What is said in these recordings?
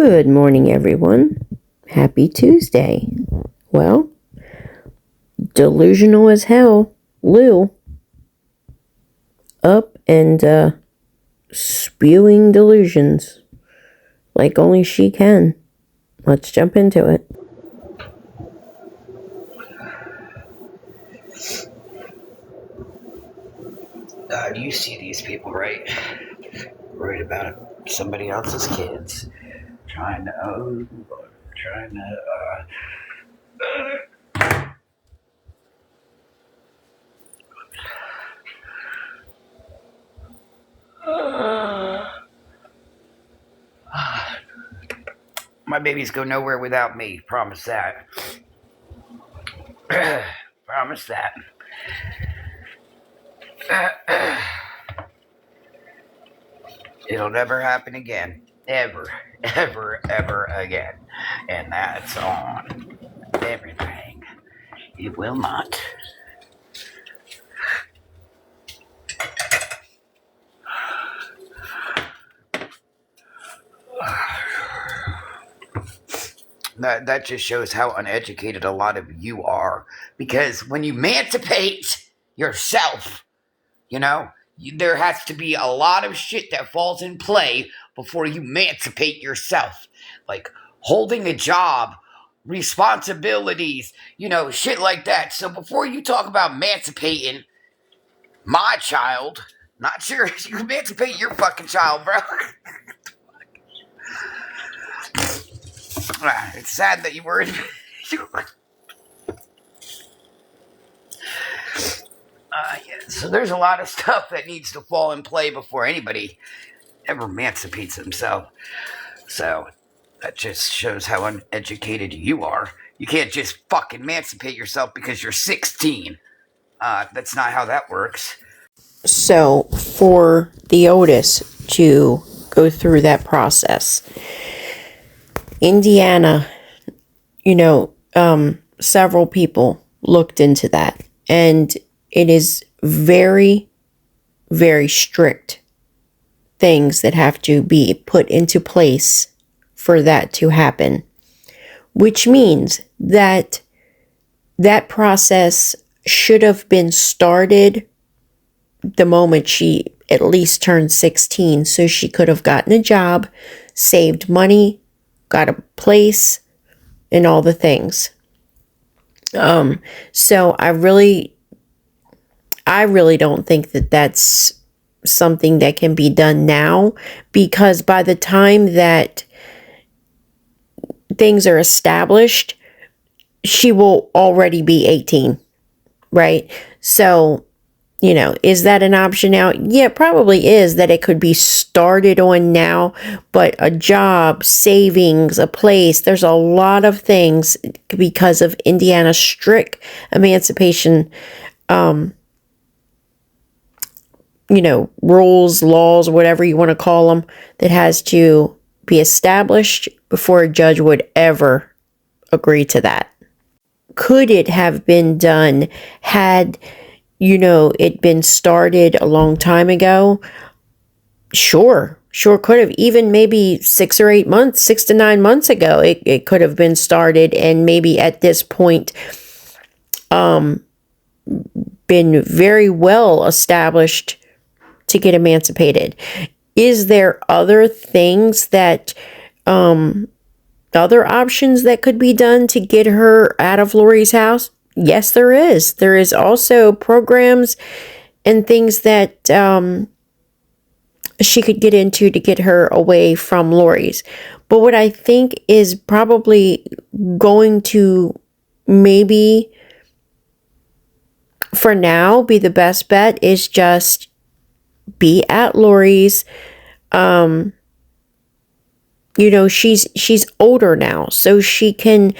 Good morning, everyone. Happy Tuesday. Well, delusional as hell, Lou, up and spewing delusions like only she can. Let's jump into it. You see these people, right? Worried about somebody else's kids. Trying to. My babies go nowhere without me. Promise that. Promise that. It'll never happen again. Ever again. And that's on everything. It will not. That just shows how uneducated a lot of you are. Because when you emancipate yourself, there has to be a lot of shit that falls in play before you emancipate yourself. Like holding a job, responsibilities, shit like that. So before you talk about emancipating my child, not sure if you emancipate your fucking child, bro. It's sad that you were so there's a lot of stuff that needs to fall in play before anybody ever emancipates themselves. So that just shows how uneducated you are. You can't just fucking emancipate yourself because you're 16. That's not how that works. So, for the Otis to go through that process, Indiana, several people looked into that, and it is very, very strict things that have to be put into place for that to happen, which means that that process should have been started the moment she at least turned 16, so she could have gotten a job, saved money, got a place, and all the things. So I really don't think that that's something that can be done now, because by the time that things are established, she will already be 18, right? So, is that an option now? Yeah, it probably is, that it could be started on now, but a job, savings, a place, there's a lot of things because of Indiana's strict emancipation, rules, laws, whatever you want to call them, that has to be established before a judge would ever agree to that. Could it have been done had it been started a long time ago? Sure could have. Even maybe 6 to 9 months ago, it could have been started, and maybe at this point, been very well established to get emancipated. Is there other things that, other options that could be done to get her out of Lori's house? Yes, there is. There is also programs and things that she could get into to get her away from Lori's. But what I think is probably going to maybe, for now, be the best bet is just be at Lori's. She's older now, so she can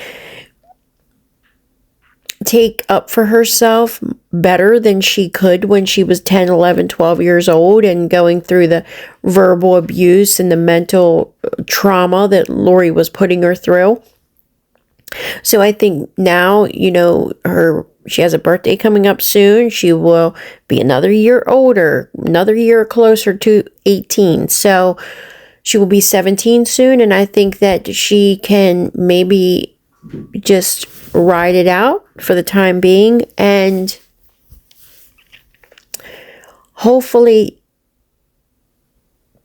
take up for herself better than she could when she was 10, 11, 12 years old and going through the verbal abuse and the mental trauma that Lori was putting her through. So I think now, she has a birthday coming up soon. She will be another year older, another year closer to 18. So She will be 17 soon, and I think that she can maybe just ride it out for the time being, and hopefully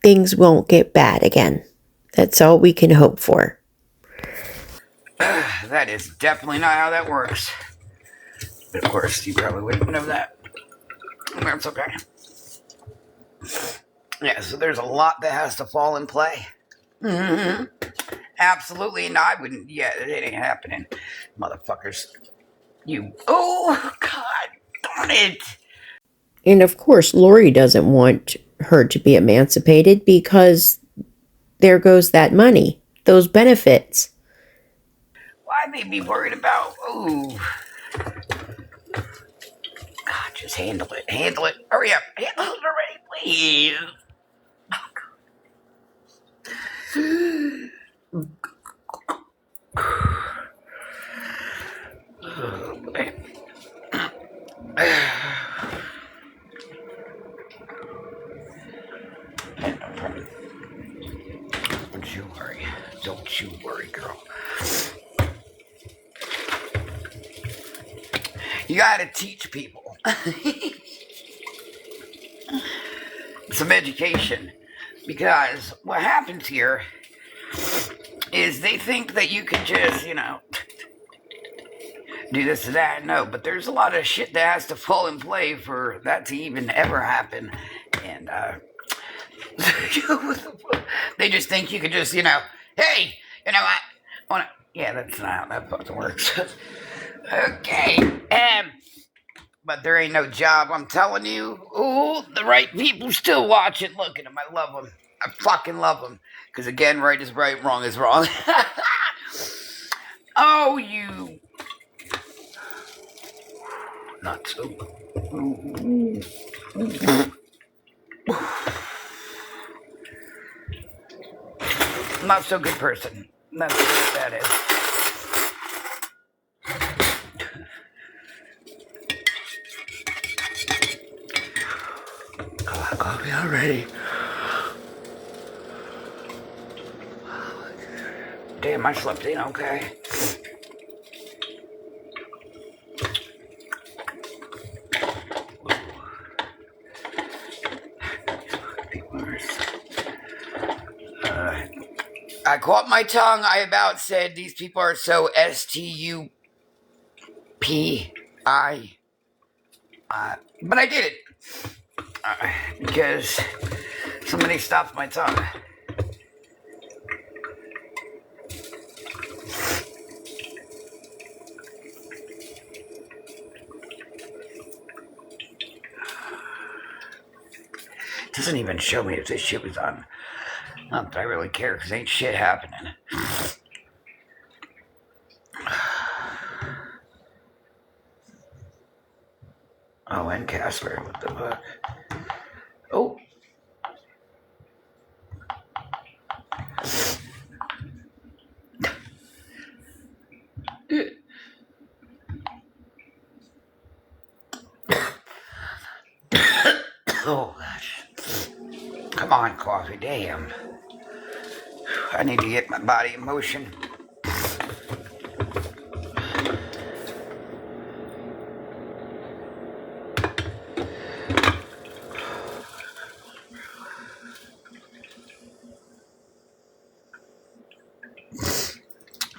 things won't get bad again. That's all we can hope for. That is definitely not how that works. But of course, you probably wouldn't know that. That's okay. Yeah, so there's a lot that has to fall in play. Mm-hmm. Absolutely, and I wouldn't. Yeah, it ain't happening, motherfuckers. You. Oh God, darn it! And of course, Lori doesn't want her to be emancipated because there goes that money, those benefits. Why they be worried about? Ooh. God, just handle it. Handle it. Hurry up. Handle it already, please. Oh, boy. Don't you worry. Don't you worry, girl. You gotta teach people some education. Because what happens here is they think that you can just, do this and that. No, but there's a lot of shit that has to fall in play for that to even ever happen. And, they just think you could just, hey, you know what? Yeah, that's not how that fucking works. Okay. But there ain't no job, I'm telling you. Ooh, the right people still watching. Look at them. I love them. I fucking love them. Because again, right is right, wrong is wrong. Oh, you. Not so. Not so good person. That's what that is. Coffee already. Damn, I slept in okay. I caught my tongue. I about said these people are so STUPI. But I did it. Because somebody stopped my tongue. It doesn't even show me if this shit was on. Not that I really care, because ain't shit happening. Oh, and Casper, what the fuck? Oh. Oh, gosh. Come on, coffee, damn. I need to get my body in motion.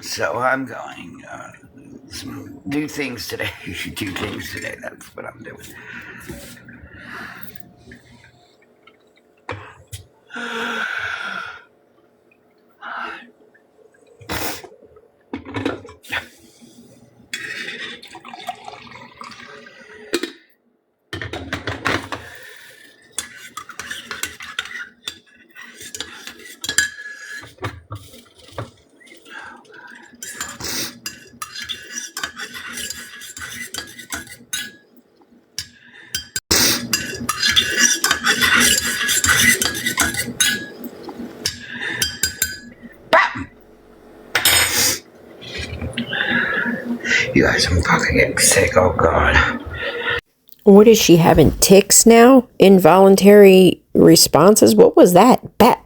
So I'm going do things today. You should do things today. That's what I'm doing. You guys, I'm fucking getting sick. Oh, God. What is she having? Tics now? Involuntary responses? What was that? Bat.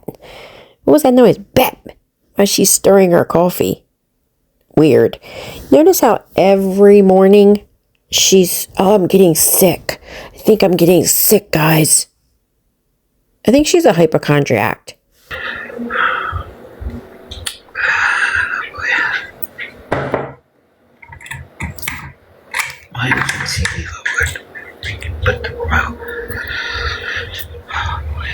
What was that noise? Bap! While she's stirring her coffee. Weird. Notice how every morning I'm getting sick. I think I'm getting sick, guys. I think she's a hypochondriac. I can see me forward. We can put the remote. Oh, boy.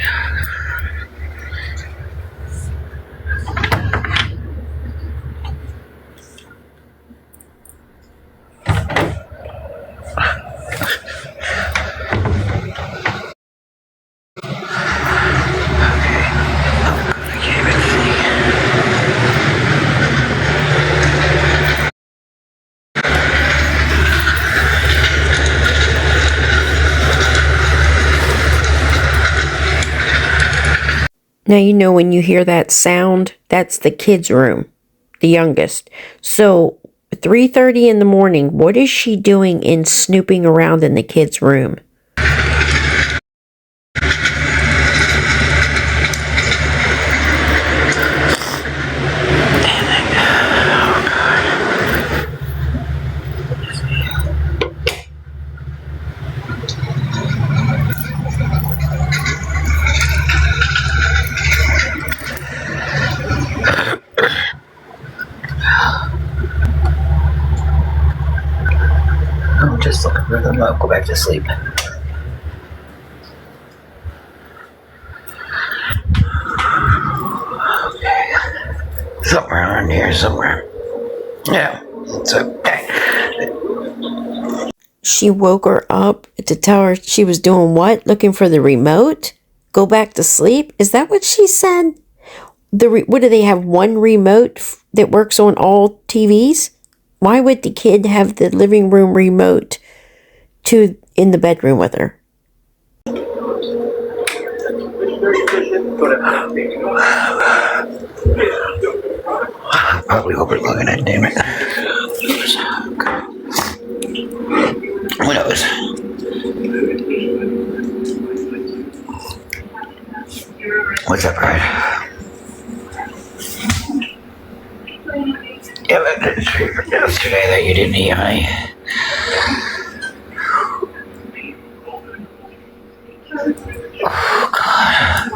Now you know when you hear that sound, that's the kids' room, the youngest. So 3:30 in the morning, what is she doing in snooping around in the kids' room? I'm just looking for the remote. Go back to sleep. Okay. Somewhere around here, somewhere. Yeah, it's okay. She woke her up to tell her she was doing what? Looking for the remote? Go back to sleep? Is that what she said? What do they have? One remote that works on all TVs? Why would the kid have the living room remote in the bedroom with her? Probably overlooking it, damn it. Who knows? What's up, Brad? Yeah, but it's yesterday that you didn't eat, honey. Oh, God.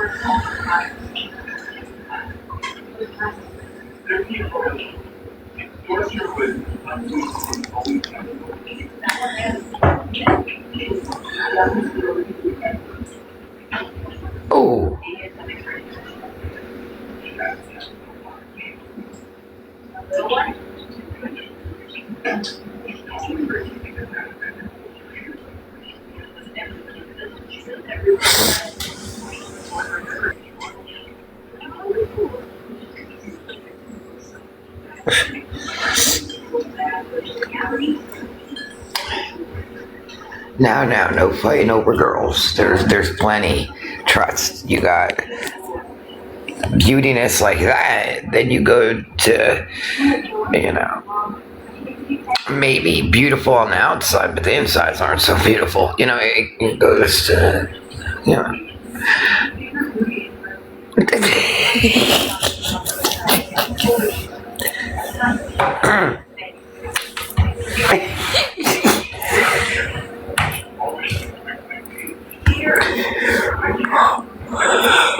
Oh. Now, no fighting over girls. There's plenty. Trust. You got beautiness like that, then you go to, maybe beautiful on the outside, but the insides aren't so beautiful. It goes to,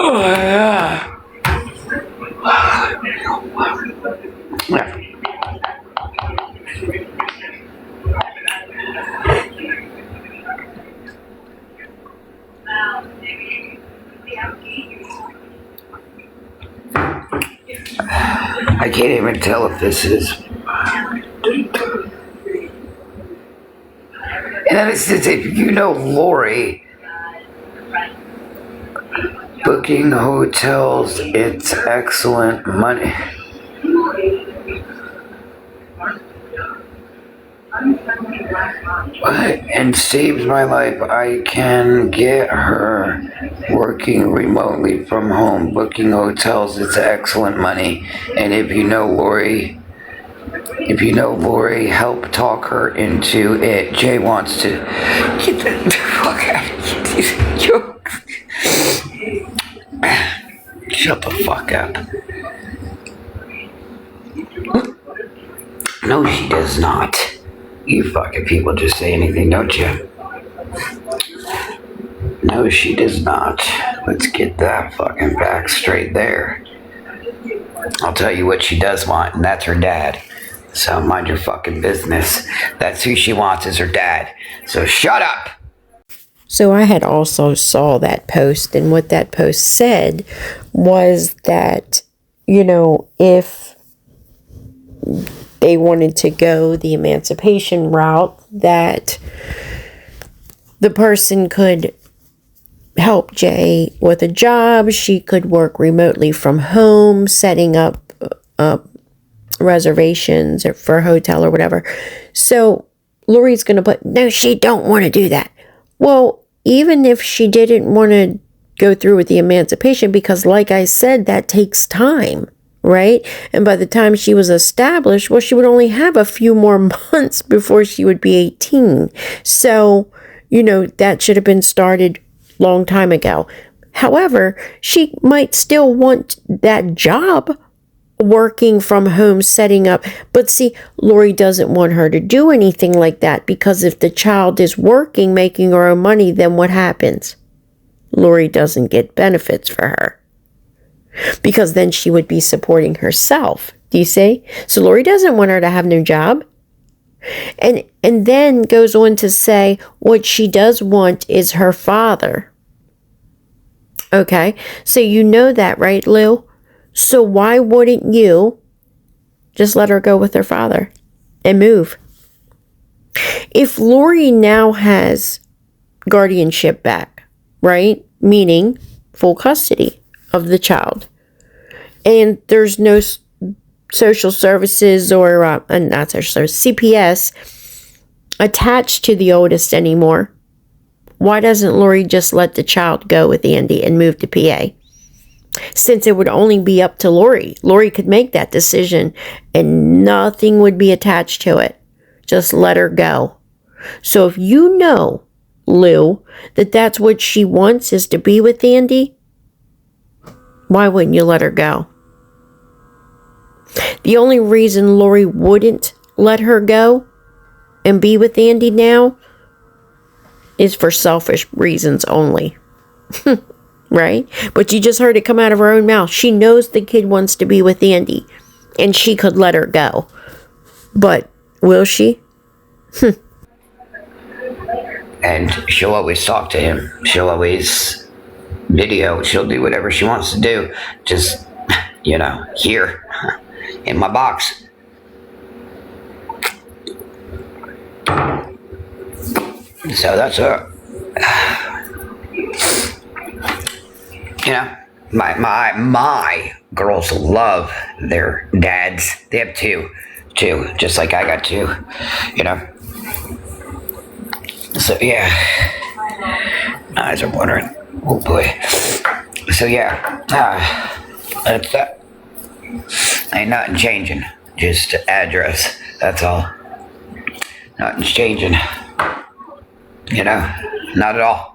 Oh, yeah. I can't even tell if this is. And then it says, if you know Lori, booking hotels, it's excellent money. And saves my life. I can get her working remotely from home, booking hotels, it's excellent money. And if you know Lori, help talk her into it. Jay wants to get the fuck out of these jokes. Shut the fuck up. No, she does not. You fucking people just say anything, don't you? No, she does not. Let's get that fucking back straight there. I'll tell you what she does want, and that's her dad. So mind your fucking business. That's who she wants, is her dad. So shut up! So I had also saw that post, and what that post said was that, if they wanted to go the emancipation route, that the person could help Jay with a job. She could work remotely from home, setting up reservations or for a hotel or whatever. So Lori's going to put, no, she don't want to do that. Well, even if she didn't want to go through with the emancipation, because like I said, that takes time, right? And by the time she was established, well, she would only have a few more months before she would be 18. So, that should have been started long time ago. However, she might still want that job working from home, setting up. But see, Lori doesn't want her to do anything like that, because if the child is working, making her own money, then what happens? Lori doesn't get benefits for her, because then she would be supporting herself. Do you see? So Lori doesn't want her to have no job. And then goes on to say what she does want is her father. Okay, so you know that, right, Lou? So why wouldn't you just let her go with her father and move? If Lori now has guardianship back, right? Meaning full custody of the child, and there's no social services or not social service, CPS attached to the oldest anymore, why doesn't Lori just let the child go with Andy and move to PA? Since it would only be up to Lori. Lori could make that decision and nothing would be attached to it. Just let her go. So if you know, Lou, that that's what she wants is to be with Andy, why wouldn't you let her go? The only reason Lori wouldn't let her go and be with Andy now is for selfish reasons only. Right? But you just heard it come out of her own mouth. She knows the kid wants to be with Andy, and she could let her go. But will she? And she'll always talk to him. She'll always video. She'll do whatever she wants to do. Just, here in my box. So that's her. My girls love their dads. They have two, just like I got two, So yeah, eyes are watering. Oh boy. So yeah, that's that. Ain't nothing changing. Just address. That's all. Nothing's changing. Not at all.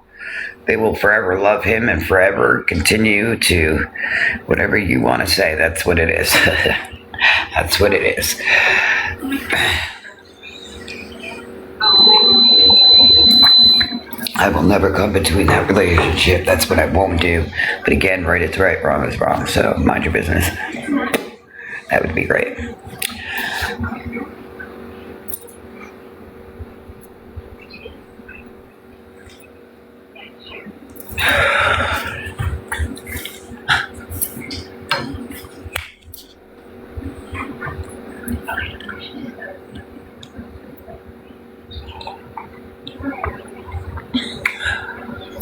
They will forever love him and forever continue to whatever you want to say. That's what it is. That's what it is. I will never come between that relationship. That's what I won't do. But again, right is right, wrong is wrong. So mind your business. That would be great.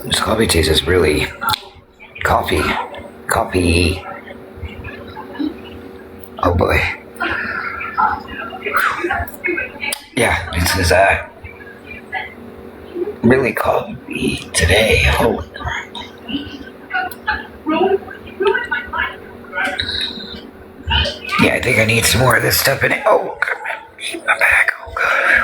This coffee tastes really coffee. Oh boy. Yeah, this is really coffee today. Oh. Yeah, I think I need some more of this stuff in it. Oh, God. My back. Oh, God.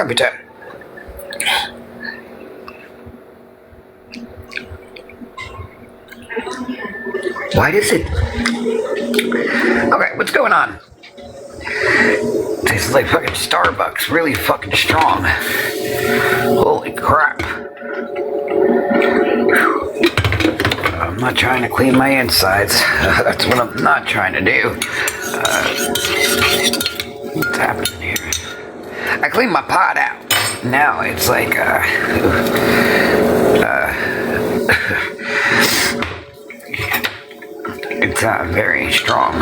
every time. Why does it? Okay, what's going on? Tastes like fucking Starbucks. Really fucking strong. Holy crap. I'm not trying to clean my insides. That's what I'm not trying to do. What's happening here? I cleaned my pot out. Now it's like, it's very strong.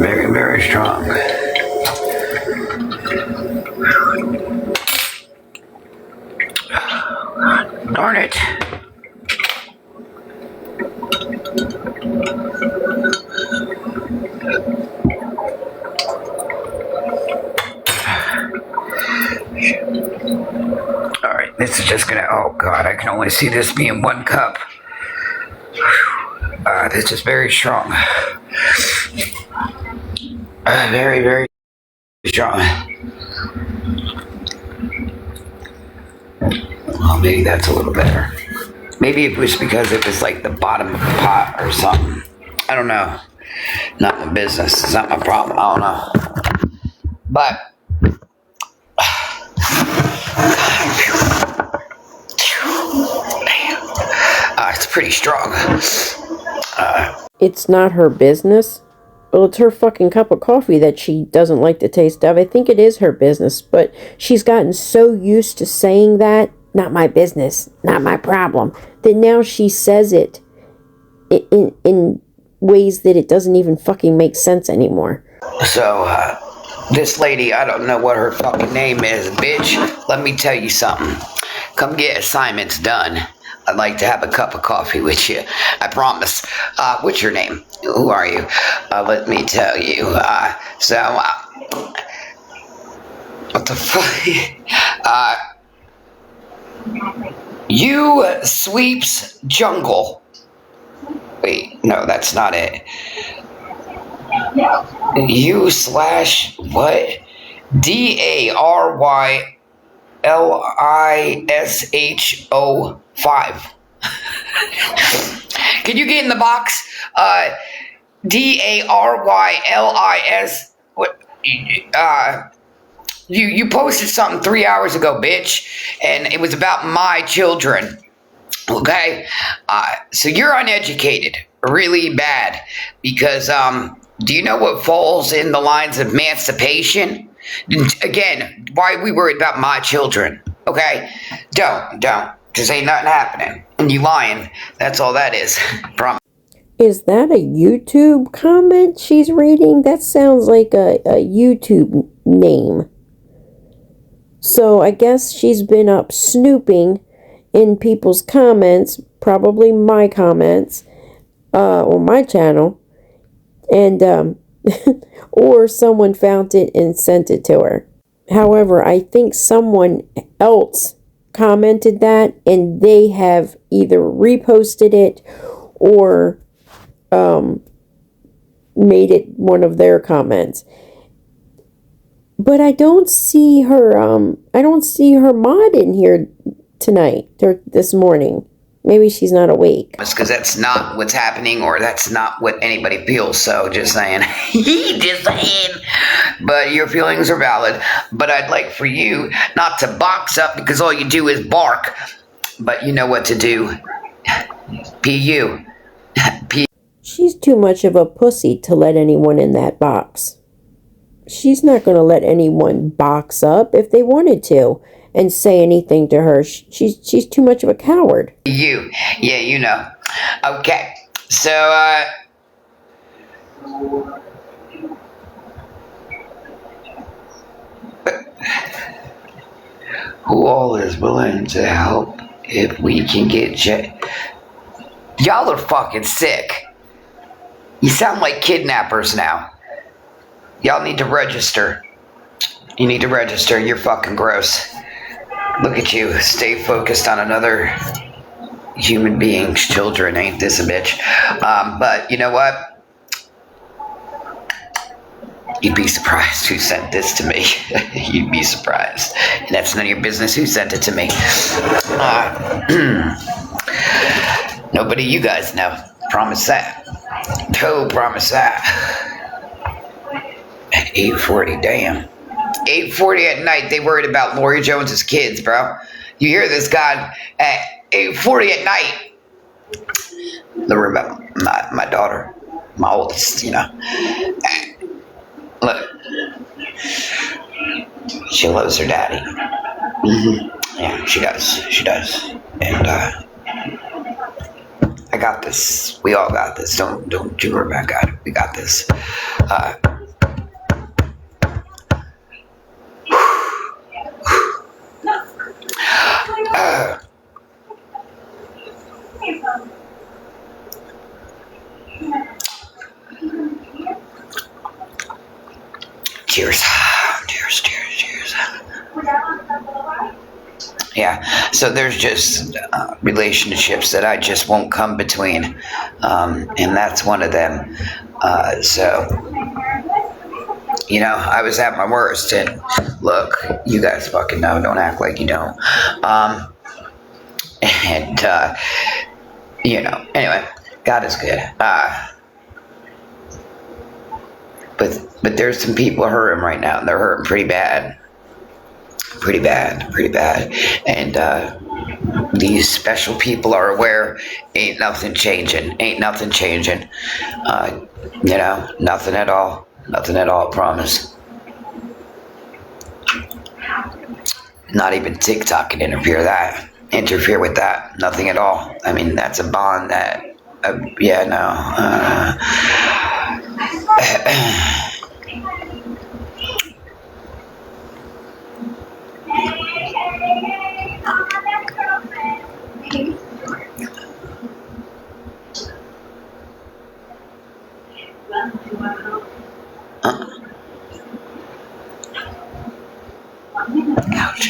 Very, very strong. Darn it. Alright, this is just gonna, oh god, I can only see this being 1 cup. This is very strong. Very, very strong. Well, maybe that's a little better. Maybe it was because it was like the bottom of the pot or something. I don't know. Not my business. It's not my problem. I don't know. But it's pretty strong. It's not her business. Well, it's her fucking cup of coffee that she doesn't like the taste of. I think it is her business, but she's gotten so used to saying that, not my business, not my problem, that now she says it in ways that it doesn't even fucking make sense anymore. So, this lady, I don't know what her fucking name is, bitch. Let me tell you something. Come get assignments done. I'd like to have a cup of coffee with you. I promise. What's your name? Who are you? Let me tell you. What the fuck? You sweeps jungle. Wait, no, that's not it. You slash what? DARYLISHO 5. Can you get in the box? DARYLIS. What? You posted something 3 hours ago, bitch, and it was about my children. Okay, so you're uneducated, really bad, because do you know what falls in the lines of emancipation? Again, why are we worried about my children? Okay, don't, because ain't nothing happening, and you lying. That's all that is. Promise. Is that a YouTube comment she's reading? That sounds like a YouTube name. So I guess she's been up snooping in people's comments, probably my comments, on my channel, and or someone found it and sent it to her. However, I think someone else commented that, and they have either reposted it or made it one of their comments. But I don't see her. I don't see her mod in here tonight or this morning. Maybe she's not awake. Because that's not what's happening, or that's not what anybody feels. So just saying. Just saying. But your feelings are valid. But I'd like for you not to box up, because all you do is bark. But you know what to do. PU. She's too much of a pussy to let anyone in that box. She's not going to let anyone box up if they wanted to and say anything to her. She's too much of a coward. Yeah, you know. Okay, so, who all is willing to help if we can get Y'all are fucking sick. You sound like kidnappers now. Y'all need to register. You need to register. You're fucking gross. Look at you. Stay focused on another human being's children. Ain't this a bitch? But you know what? You'd be surprised who sent this to me. You'd be surprised. And that's none of your business who sent it to me. Nobody you guys know. Promise that. Promise that. At 8:40, damn. 8:40 at night, they worried about Lori Jones's kids, bro. You hear this guy at 8:40 at night. They worry about my daughter, my oldest, you know. Look, she loves her daddy. Yeah, she does. She does. And I got this. We all got this. Don't you worry about God. We got this. Cheers. Cheers, cheers, cheers. Yeah, so there's just relationships that I just won't come between, and that's one of them. So, you know, I was at my worst, and look, you guys fucking know, don't act like you don't. And, you know, anyway, God is good. But there's some people hurting right now, and they're hurting pretty bad. Pretty bad. And these special people are aware ain't nothing changing. You know, nothing at all, I promise. Not even TikTok can interfere with that, nothing at all. I mean, that's a bond that, yeah, no. Ouch.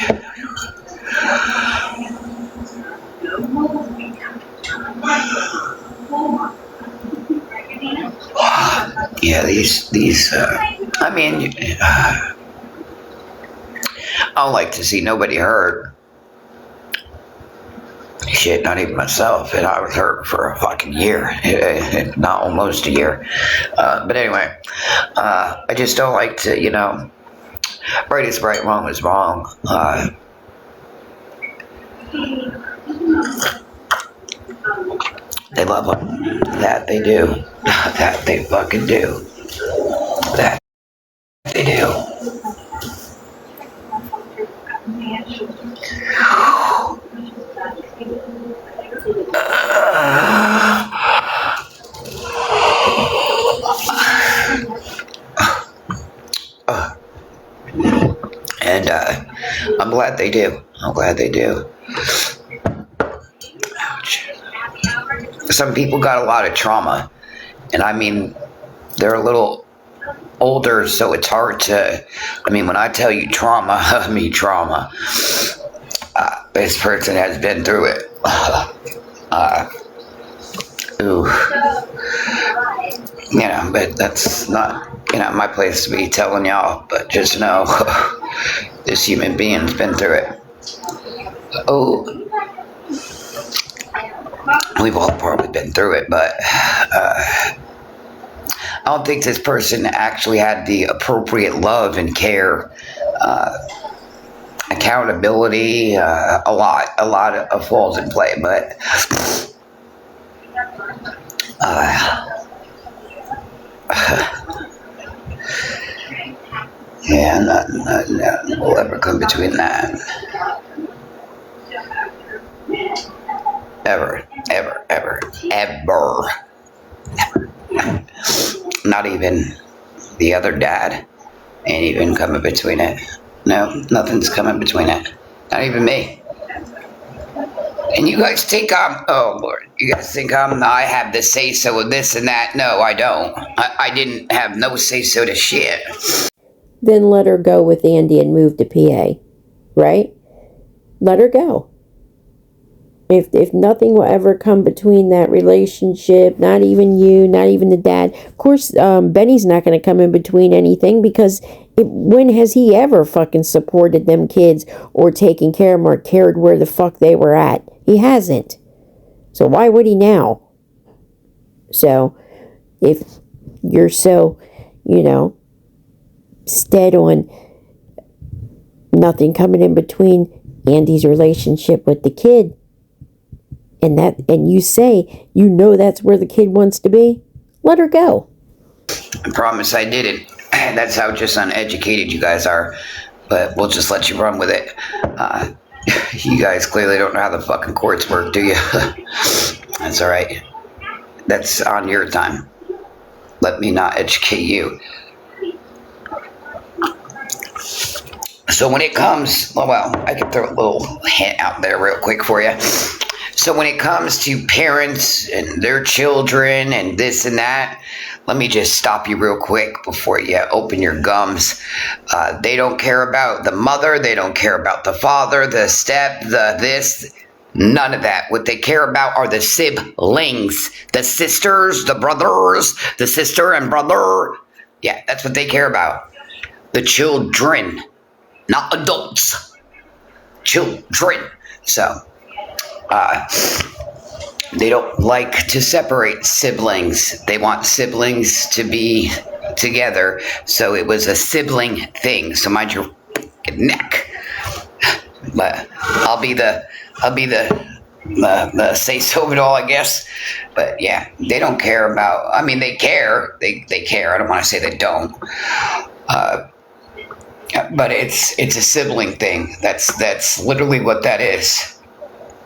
Yeah, these. I mean, I don't like to see nobody hurt. Shit, not even myself. And I was hurt for a fucking year, not almost a year. But anyway, I just don't like to, you know, right is right, wrong is wrong. They love them. That they do. That they fucking do. That they do. And I'm glad they do. Ouch. Some people got a lot of trauma, and I mean, they're a little older, so it's hard to. I mean, when I tell you trauma, I mean trauma. This person has been through it. Ooh. You know, but that's not, you know, my place to be telling y'all, but just know this human being's been through it. Oh, we've all probably been through it, but I don't think this person actually had the appropriate love and care, accountability, a lot of falls in play, but yeah, nothing will ever come between that. Ever. Not even the other dad ain't even coming between it. No, nothing's coming between it. Not even me. And you guys think oh Lord, you guys think I have the say so of this and that. No, I don't. I didn't have no say so to shit. Then let her go with Andy and move to PA, right? Let her go. If nothing will ever come between that relationship, not even you, not even the dad. Of course, Benny's not going to come in between anything, because when has he ever fucking supported them kids or taken care of them or cared where the fuck they were at? He hasn't. So why would he now? So if you're so, stead on nothing coming in between Andy's relationship with the kid, and you say that's where the kid wants to be, let her go. I promise I didn't. That's how just uneducated you guys are. But we'll just let you run with it. You guys clearly don't know how the fucking courts work, do you? That's all right. That's on your time. Let me not educate you. So when it comes, well, I can throw a little hint out there real quick for you. So when it comes to parents and their children and this and that, let me just stop you real quick before you open your gums. They don't care about the mother. They don't care about the father, the step, the this. None of that. What they care about are the siblings, the sisters, the brothers, the sister and brother. Yeah, that's what they care about. The children, not adults. Children. So, they don't like to separate siblings. They want siblings to be together. So it was a sibling thing. So mind your neck. But I'll be the say so of it all, I guess. But yeah, they don't care about. I mean, they care. They care. I don't want to say they don't. But it's a sibling thing. That's literally what that is.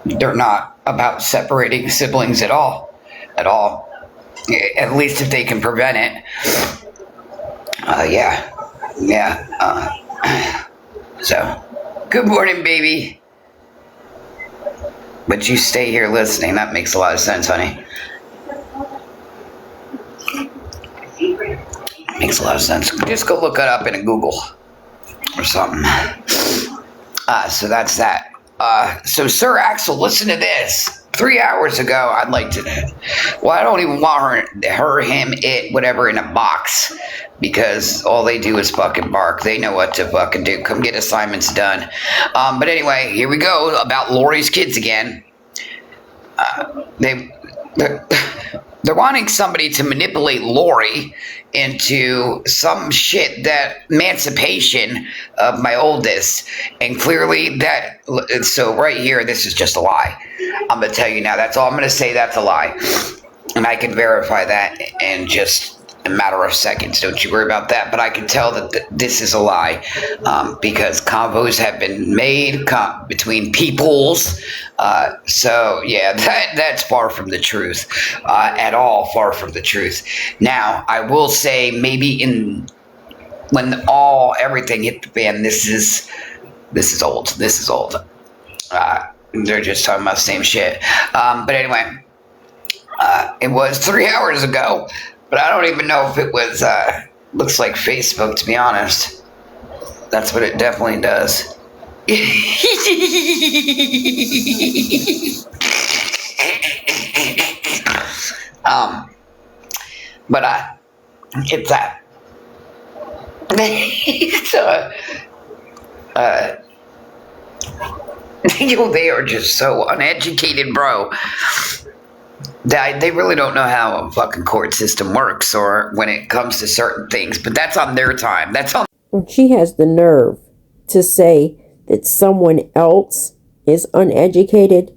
They're not about separating siblings at all. At least if they can prevent it. Yeah. So, good morning, baby. But you stay here listening. That makes a lot of sense, honey. Makes a lot of sense. Just go look it up in a Google or something. So that's that. So Sir Axel, listen to this. 3 hours ago, I don't even want her, him, it, whatever in a box, because all they do is fucking bark. They know what to fucking do. Come get assignments done. But anyway, here we go about Lori's kids again. They're wanting somebody to manipulate Lori into some shit, that emancipation of my oldest, and clearly so right here, this is just a lie. I'm gonna tell you now, that's all I'm gonna say. That's a lie, and I can verify that in just a matter of seconds. Don't you worry about that. But I can tell that this is a lie, because convos have been made between peoples. So yeah, that's far from the truth, at all far from the truth. Now I will say, maybe when everything hit the fan, this is old. This is old. They're just talking about the same shit. But anyway, it was 3 hours ago. But I don't even know if it was, looks like Facebook, to be honest. That's what it definitely does. But it's that. They are just so uneducated, bro. They really don't know how a fucking court system works, or when it comes to certain things, but that's on their time. She has the nerve to say that someone else is uneducated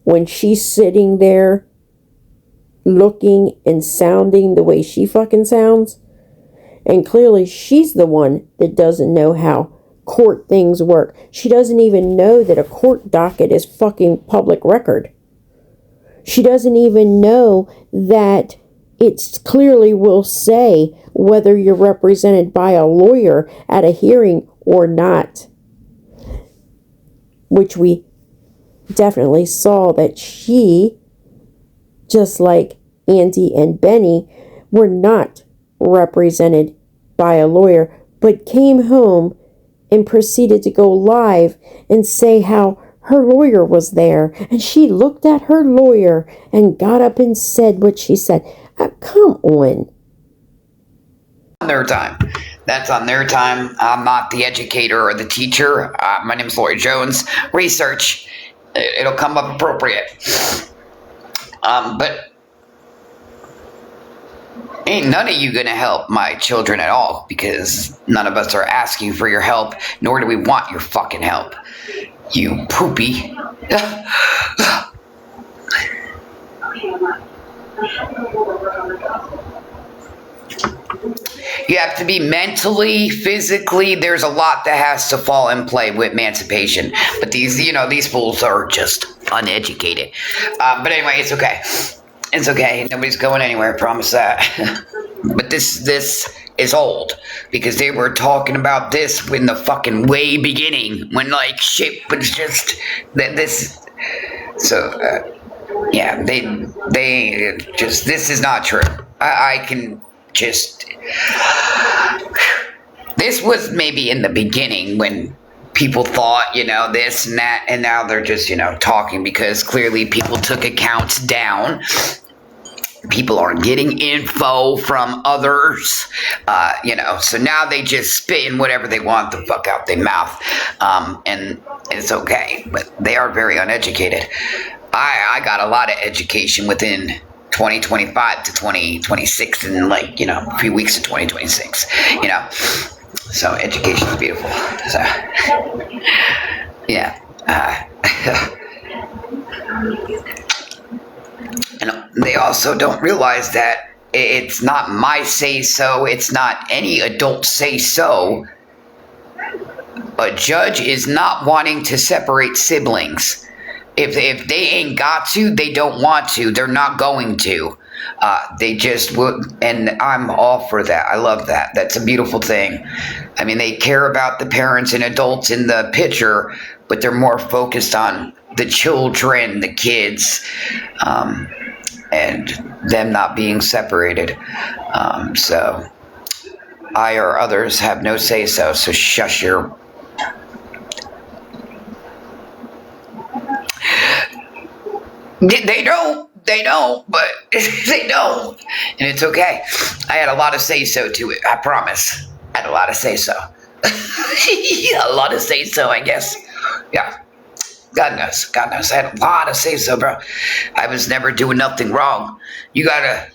when she's sitting there looking and sounding the way she fucking sounds. And clearly she's the one that doesn't know how court things work. She doesn't even know that a court docket is fucking public record. She doesn't even know that it clearly will say whether you're represented by a lawyer at a hearing or not. Which we definitely saw that she, just like Andy and Benny, were not represented by a lawyer, but came home and proceeded to go live and say how her lawyer was there, and she looked at her lawyer and got up and said what she said. Come on. On their time. That's on their time. I'm not the educator or the teacher. My name is Lori Jones. Research. It'll come up appropriate. But ain't none of you gonna help my children at all, because none of us are asking for your help, nor do we want your fucking help. You poopy. You have to be mentally, physically, there's a lot that has to fall in play with emancipation. But these fools are just uneducated. But anyway, it's okay. It's okay. Nobody's going anywhere, I promise that. But this is old, because they were talking about this in the fucking way beginning, when like shit was just this. So yeah, they just, this is not true. I can just, this was maybe in the beginning when people thought, this and that, and now they're just, talking because clearly people took accounts down. People aren't getting info from others, so now they just spit in whatever they want the fuck out their mouth, and it's okay, but they are very uneducated. I got a lot of education within 2025 to 2026, and a few weeks to 2026, so education is beautiful. So yeah. And they also don't realize that it's not my say-so. It's not any adult say-so. A judge is not wanting to separate siblings. If they ain't got to, they don't want to. They're not going to. They just would, and I'm all for that. I love that. That's a beautiful thing. I mean, they care about the parents and adults in the picture, but they're more focused on the children, the kids, and them not being separated. So I or others have no say-so, so shush your... They don't, but they don't. And it's okay. I had a lot of say-so to it, I promise. I had a lot of say-so. A lot of say-so, I guess. Yeah. God knows. I had a lot of say-so, bro. I was never doing nothing wrong. You gotta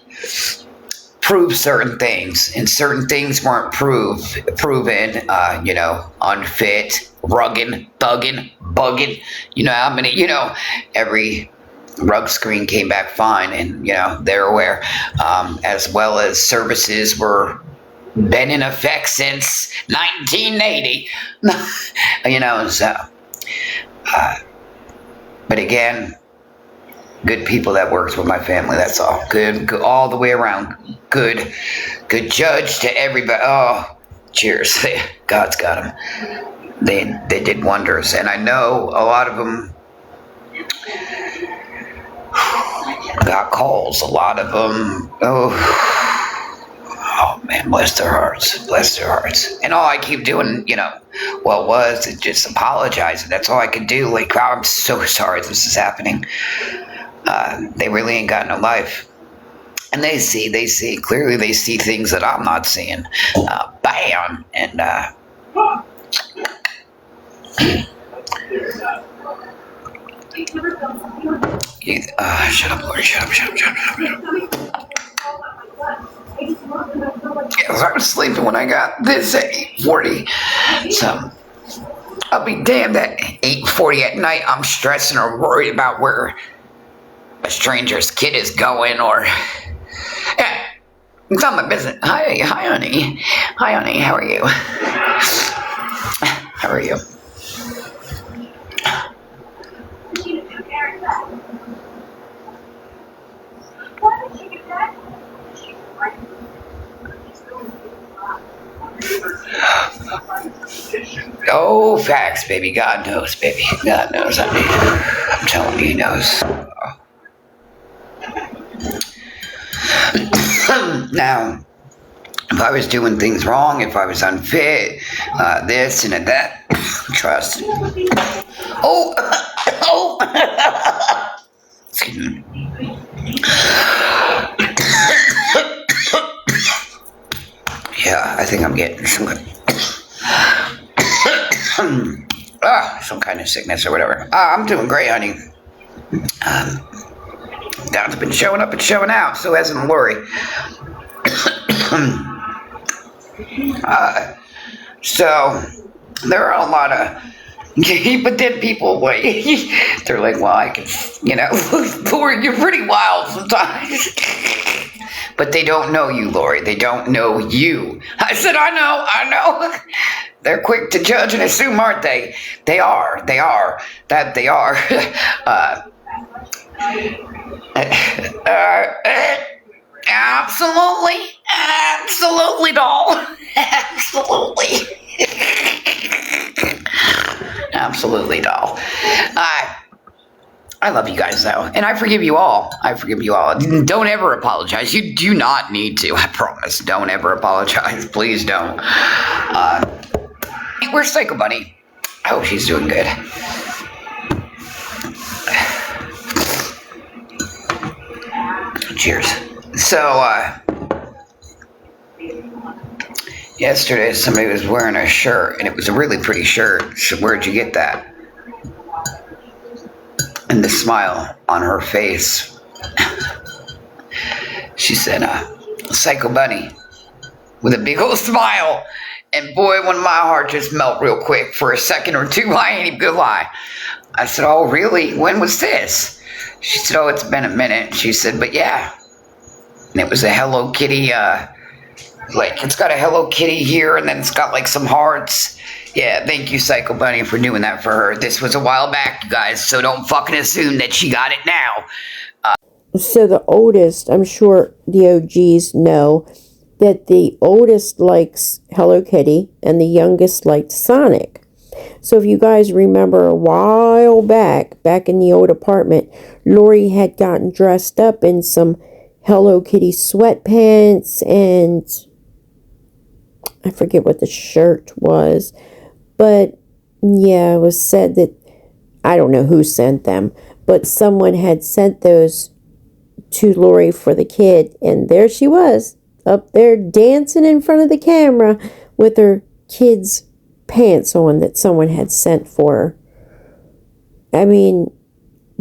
prove certain things, and certain things weren't proven, unfit, rugging, thugging, bugging. How many, every rug screen came back fine, and, they're aware, as well as services were been in effect since 1980, so... but again, good people that works with my family. That's all. Good all the way around. Good judge to everybody. Oh, cheers. God's got them. They did wonders, and I know a lot of them got calls. A lot of them. Oh man, bless their hearts. And all I keep doing, is just apologizing. That's all I can do. Like, oh, I'm so sorry this is happening. They really ain't got no life. And they see, clearly they see things that I'm not seeing. Bam! And, shut up, Lori, shut up. Yes, I was sleeping when I got this at 8:40. So I'll be damned at 8:40 at night. I'm stressing or worried about where a stranger's kid is going, or yeah, it's not my business. Hi, honey. How are you? How are you? Oh, facts, baby. God knows, baby. God knows. I mean, I'm telling you, He knows. Now, if I was doing things wrong, if I was unfit, this and that, trust. Oh, Oh! Excuse me. Yeah, I think I'm getting some kind of sickness or whatever. I'm doing great, honey. God's been showing up and showing out, so hasn't Lori. So there are a lot of, but then people, they're like, well, I can, Lori, you're pretty wild sometimes. But they don't know you, Lori. They don't know you. I said, I know. They're quick to judge and assume, aren't they? They are. That they are. Absolutely, doll. Absolutely, doll. I love you guys, though, and I forgive you all. Don't ever apologize. You do not need to. I promise. Don't ever apologize. Please don't. Where's Psycho Bunny? Oh, she's doing good. Cheers. So, yesterday somebody was wearing a shirt, and it was a really pretty shirt. So where'd you get that? And the smile on her face. She said, Psycho Bunny, with a big old smile. And boy, when my heart just melt real quick for a second or two, I ain't even gonna lie. I said, oh, really? When was this? She said, oh, it's been a minute. She said, but yeah. And it was a Hello Kitty, it's got a Hello Kitty here, and then it's got like some hearts. Yeah, thank you, Psycho Bunny, for doing that for her. This was a while back, you guys, so don't fucking assume that she got it now. So the oldest, I'm sure the OGs know that the oldest likes Hello Kitty and the youngest liked Sonic. So if you guys remember a while back in the old apartment, Lori had gotten dressed up in some Hello Kitty sweatpants and I forget what the shirt was. But yeah, it was said that, I don't know who sent them, but someone had sent those to Lori for the kid. And there she was, up there dancing in front of the camera with her kid's pants on that someone had sent for her. I mean,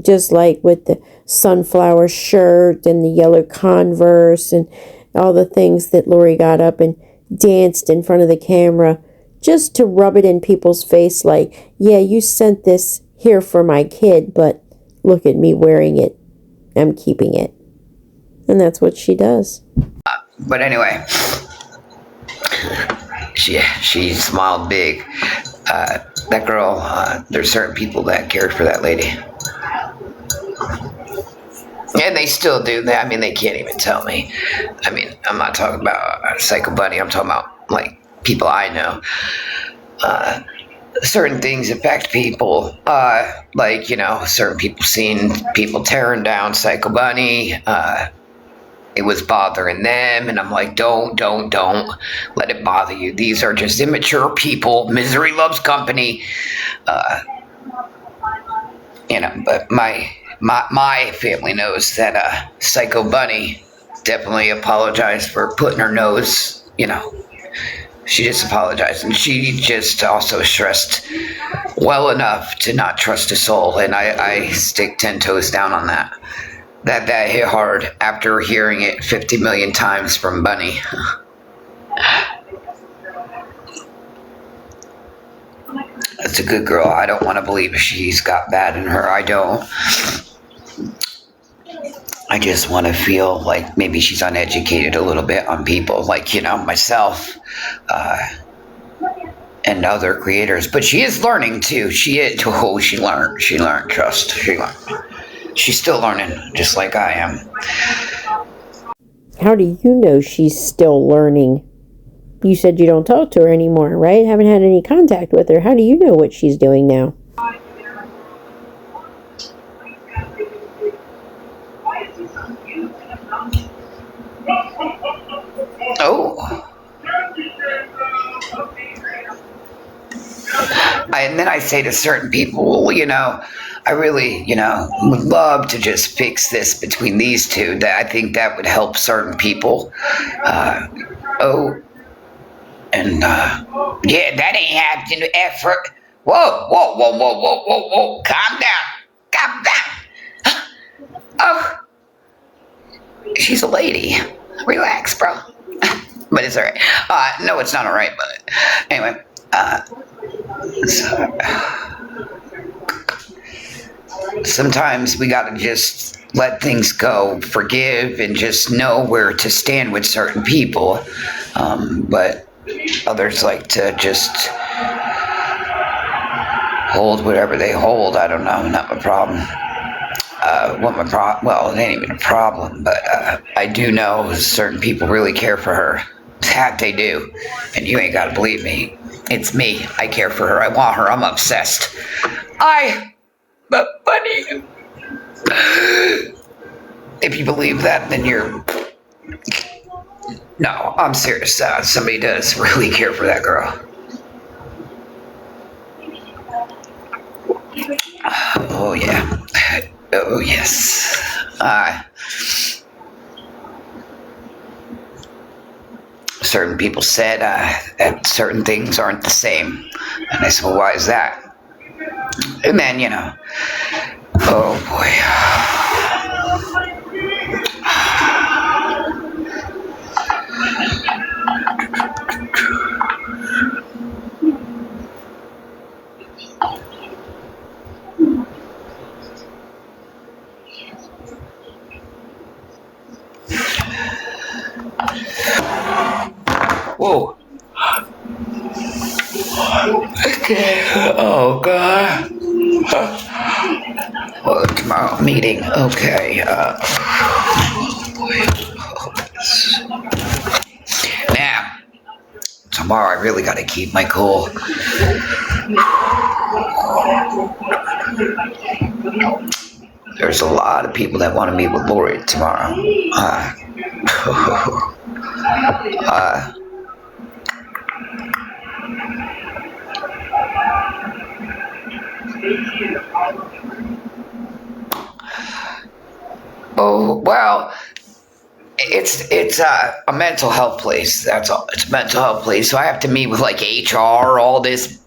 just like with the sunflower shirt and the yellow Converse and all the things that Lori got up and danced in front of the camera just to rub it in people's face like, yeah, you sent this here for my kid, but look at me wearing it. I'm keeping it. And that's what she does. But anyway, she smiled big. That girl, there's certain people that cared for that lady. And they still do. They can't even tell me. I'm not talking about Psycho Bunny. I'm talking about, like, people I know. Certain things affect people. Certain people seen people tearing down Psycho Bunny. It was bothering them. And I'm like, don't let it bother you. These are just immature people. Misery loves company. But my family knows that Psycho Bunny definitely apologized for putting her nose, she just apologized. And she just also stressed well enough to not trust a soul. And I stick 10 toes down on that. That hit hard after hearing it 50 million times from Bunny. That's a good girl. I don't want to believe she's got bad in her. I don't. I just want to feel like maybe she's uneducated a little bit on people, like, myself and other creators. But she is learning too. She learned. Trust. She learned. She's still learning, just like I am. How do you know she's still learning? You said you don't talk to her anymore, right? Haven't had any contact with her. How do you know what she's doing now? Oh. And then I say to certain people, I really, would love to just fix this between these two. That I think that would help certain people. Uh, oh, and yeah, that ain't happening. Effort. Whoa, whoa, whoa, whoa, whoa, whoa, whoa! Calm down, calm down. Oh, she's a lady. Relax, bro. But it's all right. No, it's not all right. But anyway, so, sometimes we gotta just let things go, forgive, and just know where to stand with certain people. But others like to just hold whatever they hold. I don't know, not my problem. Well, it ain't even a problem, but I do know certain people really care for her. That they do. And you ain't gotta believe me. It's me. I care for her. I want her. I'm obsessed. But buddy, if you believe that, then you're... No, I'm serious. Somebody does really care for that girl. Oh, yeah. Oh, yes. Certain people said that certain things aren't the same. And I said, well, why is that? And then, oh, boy. Whoa. Okay. Oh, God. Well, tomorrow meeting. Okay. Now, tomorrow I really got to keep my cool. There's a lot of people that want to meet with Lori tomorrow. Oh, well, it's a mental health place. That's all. It's a mental health place. So I have to meet with like HR, all this,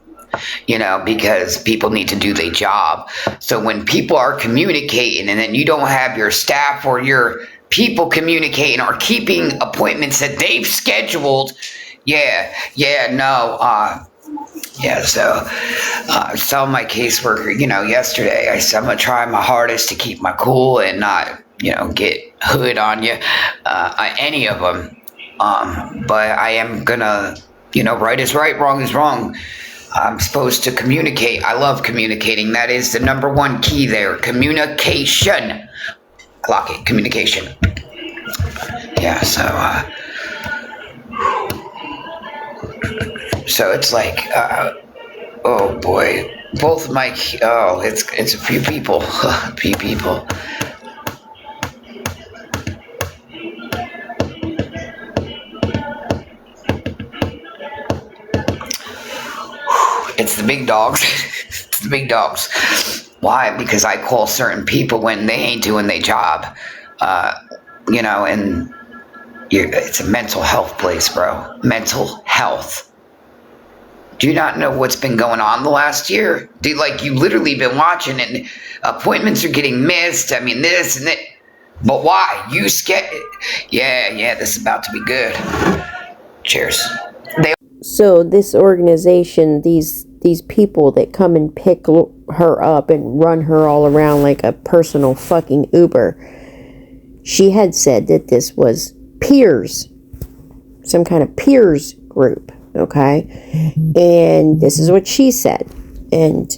because people need to do their job. So when people are communicating and then you don't have your staff or your people communicating or keeping appointments that they've scheduled, so I was telling my caseworker, yesterday, I said, I'm going to try my hardest to keep my cool and not, get hood on you, any of them. But I am going to, right is right, wrong is wrong. I'm supposed to communicate. I love communicating. That is the number one key there. Communication. Clock it. Communication. Yeah, so it's like, oh boy, both my, it's a few people, It's the big dogs. It's the big dogs. Why? Because I call certain people when they ain't doing their job, and it's a mental health place, bro. Mental health. Do you not know what's been going on the last year? You literally been watching and appointments are getting missed. I mean, this and that. But why? You scared? Yeah, this is about to be good. Cheers. So this organization, these people that come and pick her up and run her all around like a personal fucking Uber, she had said that this was peers, some kind of peers group, okay? And this is what she said. And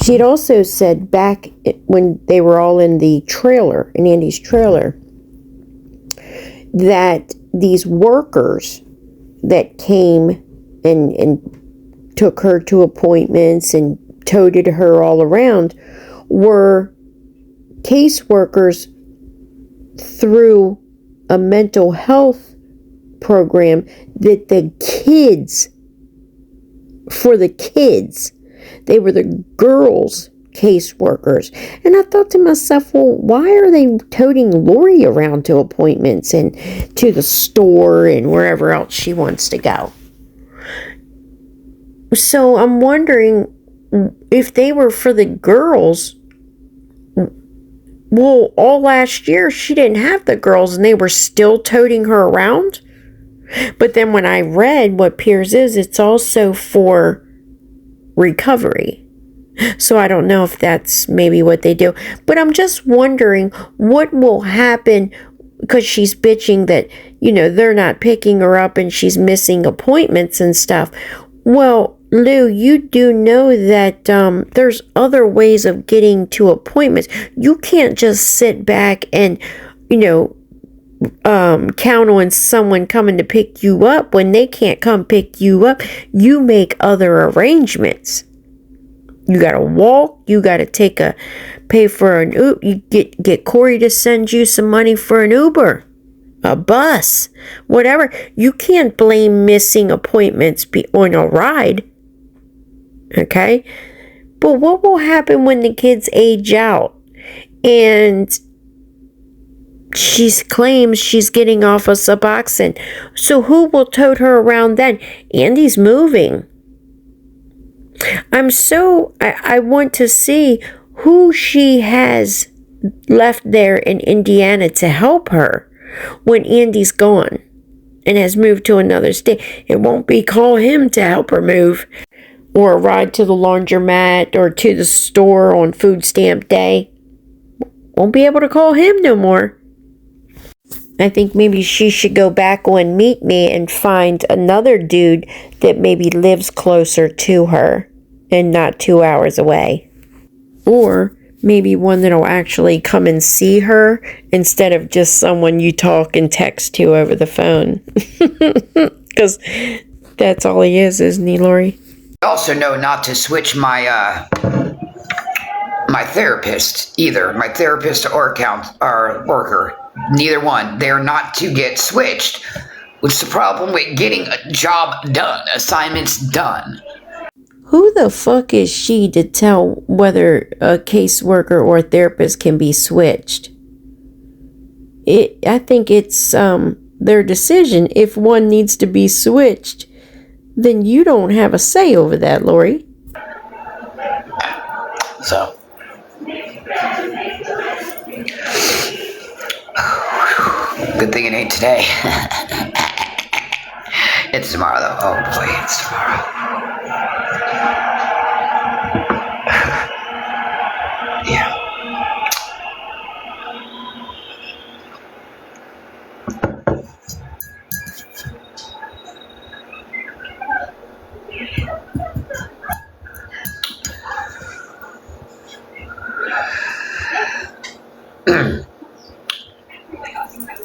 she had also said back when they were all in the trailer, in Andy's trailer, that these workers that came and took her to appointments and toted her all around were caseworkers through a mental health program that the kids They were the girls' caseworkers. And I thought to myself, well, why are they toting Lori around to appointments and to the store and wherever else she wants to go? So I'm wondering if they were for the girls. Well, all last year she didn't have the girls and they were still toting her around. But then when I read what Piers is, it's also for recovery. So I don't know if that's maybe what they do. But I'm just wondering what will happen, because she's bitching that, they're not picking her up and she's missing appointments and stuff. Well, Lou, you do know that there's other ways of getting to appointments. You can't just sit back and, count on someone coming to pick you up when they can't come pick you up. You make other arrangements. You gotta walk. You gotta pay for an Uber. You get Corey to send you some money for an Uber, a bus, whatever. You can't blame missing appointments on a ride. Okay, but what will happen when the kids age out and she claims she's getting off of Suboxone? So who will tote her around then? Andy's moving. I want to see who she has left there in Indiana to help her when Andy's gone and has moved to another state. It won't be call him to help her move, or a ride to the laundromat or to the store on food stamp day. Won't be able to call him no more. I think maybe she should go back on Meet Me and find another dude that maybe lives closer to her and not 2 hours away. Or maybe one that'll actually come and see her instead of just someone you talk and text to over the phone. Because that's all he is, isn't he, Lori? I also know not to switch my therapist either. My therapist or worker. Neither one. They're not to get switched. What's the problem with getting a job done, assignments done? Who the fuck is she to tell whether a caseworker or a therapist can be switched? I think it's their decision. If one needs to be switched, then you don't have a say over that, Lori. So, good thing it ain't today. It's tomorrow, though. Oh boy, it's tomorrow. Yeah.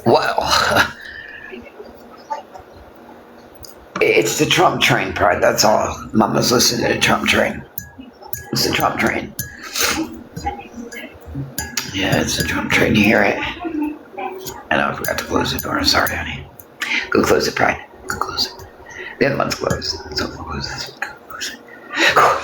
Well, it's the Trump train, Pride. That's all. Mama's listening to the Trump train. It's the Trump train. Yeah, it's the Trump train. You hear it? I know I forgot to close the door. Sorry, honey. Go close it, Pride. Go close it. The other one's closed. So go close this one. Go close it. Go.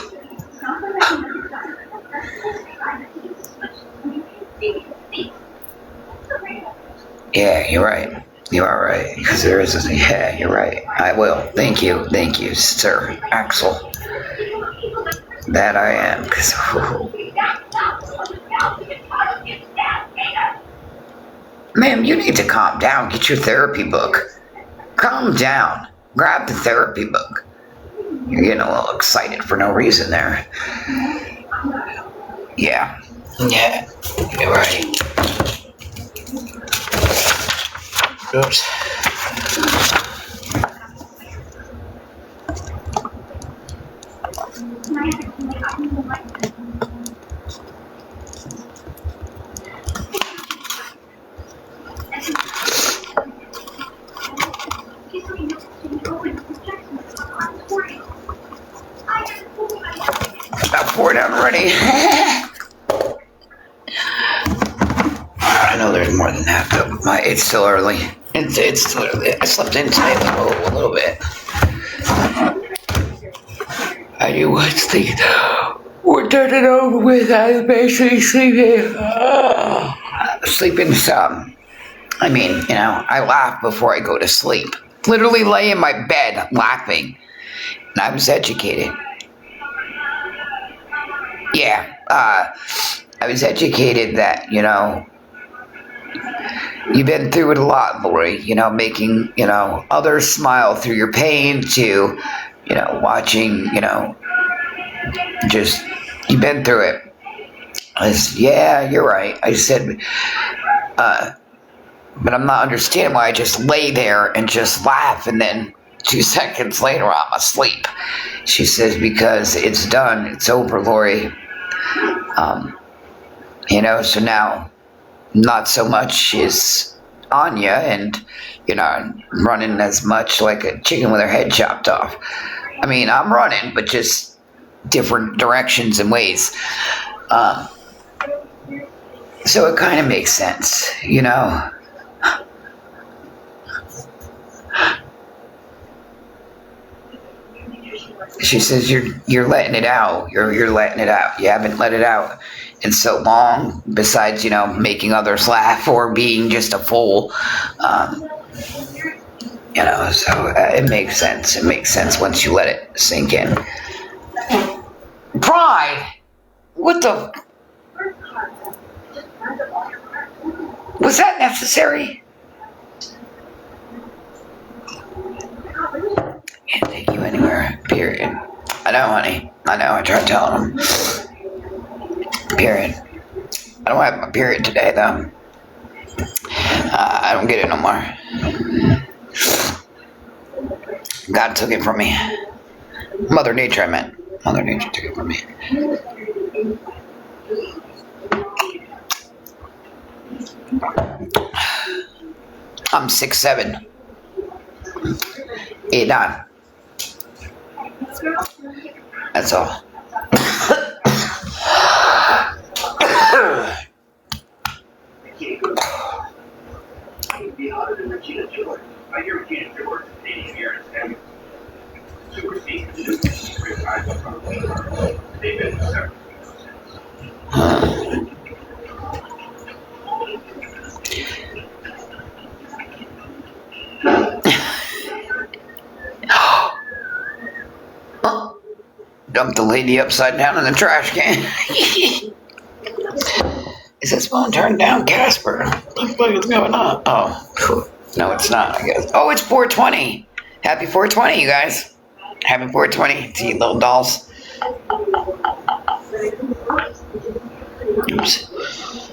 Yeah, you're right. You are right. Because there is a... Yeah, you're right. I will. Thank you. Thank you, sir. Axel. That I am. Because... Ma'am, you need to calm down. Get your therapy book. Calm down. Grab the therapy book. You're getting a little excited for no reason there. Yeah. Yeah. You're right. Oops. About 4 down already. I know there's more than that, though. It's still early. It's still early. I slept in today a little bit. I do what's the... we're done and over with. I was basically sleeping. Sleeping some. I mean, I laugh before I go to sleep. Literally lay in my bed laughing. And I was educated. Yeah, I was educated that, you've been through it a lot, Lori, making, others smile through your pain to, watching, just, you've been through it. I said, yeah, you're right. I said, but I'm not understanding why I just lay there and just laugh and then 2 seconds later I'm asleep. She says, because it's done. It's over, Lori. So now not so much is on you and, running as much like a chicken with her head chopped off. I mean, I'm running, but just different directions and ways. So it kind of makes sense, She says you're letting it out. You're letting it out. You haven't let it out in so long. Besides, making others laugh or being just a fool. So it makes sense. It makes sense once you let it sink in. Pride. What the? Was that necessary? Can't take you anywhere, period. I know, honey. I know, I tried telling him. Period. I don't have my period today, though. I don't get it no more. God took it from me. Mother Nature, I meant. Mother Nature took it from me. I'm 6'7". 8'9". That's all. Dumped the lady upside down in the trash can. Is this phone turned down, Casper? Looks like it's going up. Oh, no, it's not, I guess. Oh, it's 420. Happy 420, you guys. Happy 420 to you little dolls. Oops.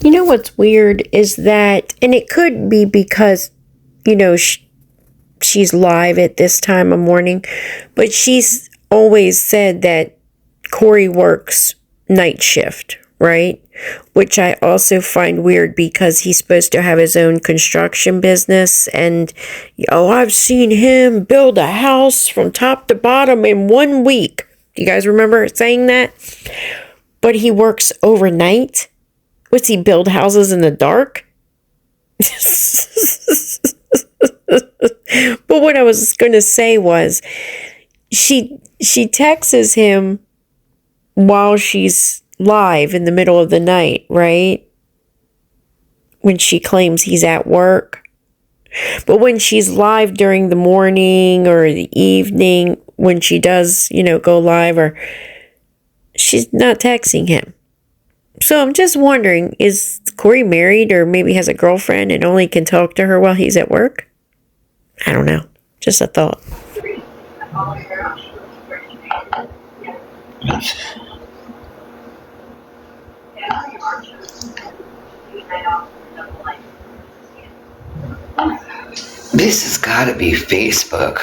You know what's weird is that, and it could be because, she's live at this time of morning, but she's always said that Corey works night shift, right? Which I also find weird because he's supposed to have his own construction business, and I've seen him build a house from top to bottom in 1 week. Do you guys remember saying that? But he works overnight? What's he, build houses in the dark? But what I was going to say was, she texts him while she's live in the middle of the night, right? When she claims he's at work. But when she's live during the morning or the evening, when she does, go live, or she's not texting him. So I'm just wondering, is Corey married or maybe has a girlfriend and only can talk to her while he's at work? I don't know. Just a thought. This has got to be Facebook.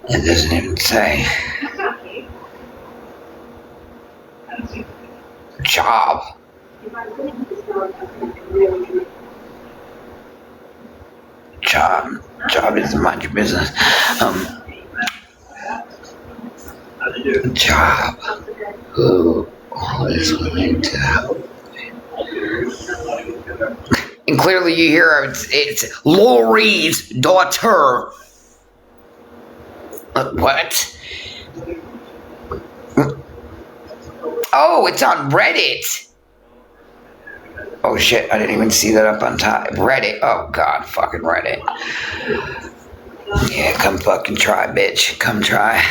It doesn't even say. Job. Job is to mind your business. Job. And clearly you hear it's Lori's daughter. What? Oh, it's on Reddit. Oh shit, I didn't even see that up on top. Reddit. Oh god, fucking Reddit. Yeah, come fucking try, bitch. Come try.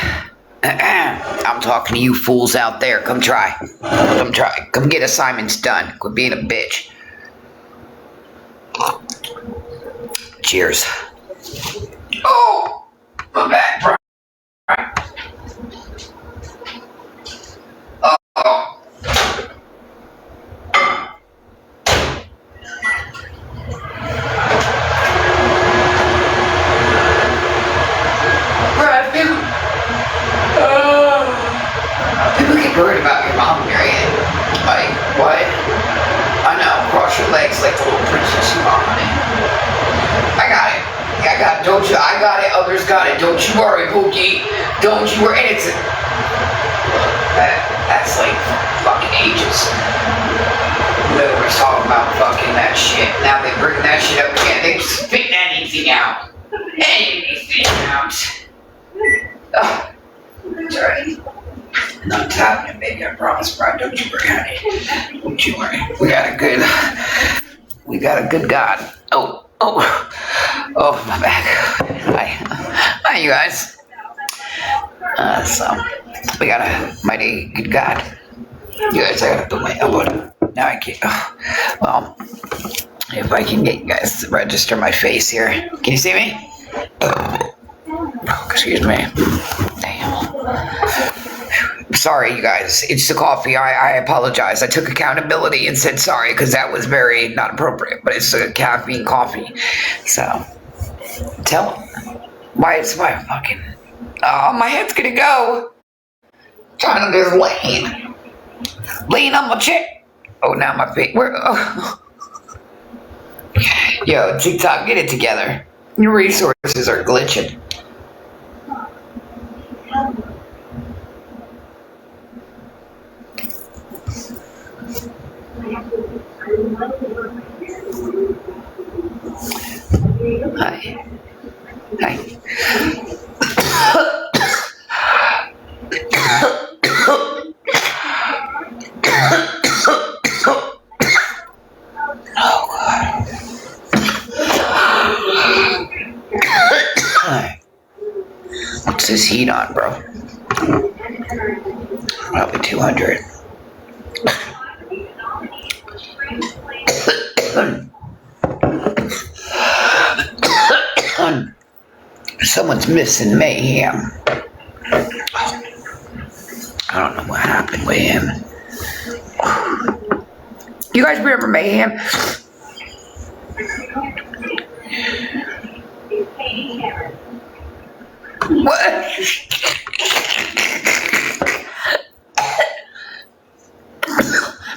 I'm talking to you fools out there. Come try. Come try. Come get assignments done. Quit being a bitch. Cheers. Oh! My back, bro. Oh. People get worried about your mom, Marianne. Like, what? I know, cross your legs like the little princess you are, honey. I got it. I got it. Don't you? I got it. Others got it. Don't you worry, Pookie. Don't you worry. And it's that's like fucking ages. Nobody's talking about fucking that shit. Now they bring that shit up again. They spit anything out. Anything out. Oh, that's right. Nothing's happening, baby. I promise, bro. Don't you worry, honey. Don't you worry. We got a good God. Oh, my back. Hi, you guys. So we got a mighty good God. You guys, I gotta put my elbow down. Now I can't. Oh, well, if I can get you guys to register my face here. Can you see me? Oh, excuse me. Damn. Sorry, you guys. It's the coffee. I apologize. I took accountability and said sorry because that was very not appropriate. But it's a caffeine coffee. So, tell them. Why it's my fucking... Oh, my head's gonna go. Trying to just lean on my chair. Oh, now my feet. Where? Oh. Yo, TikTok, get it together. Your resources are glitching. Hi. Oh, God. What's this heat on, bro? Probably 200. Someone's missing Mayhem. I don't know what happened with him. You guys remember Mayhem? What?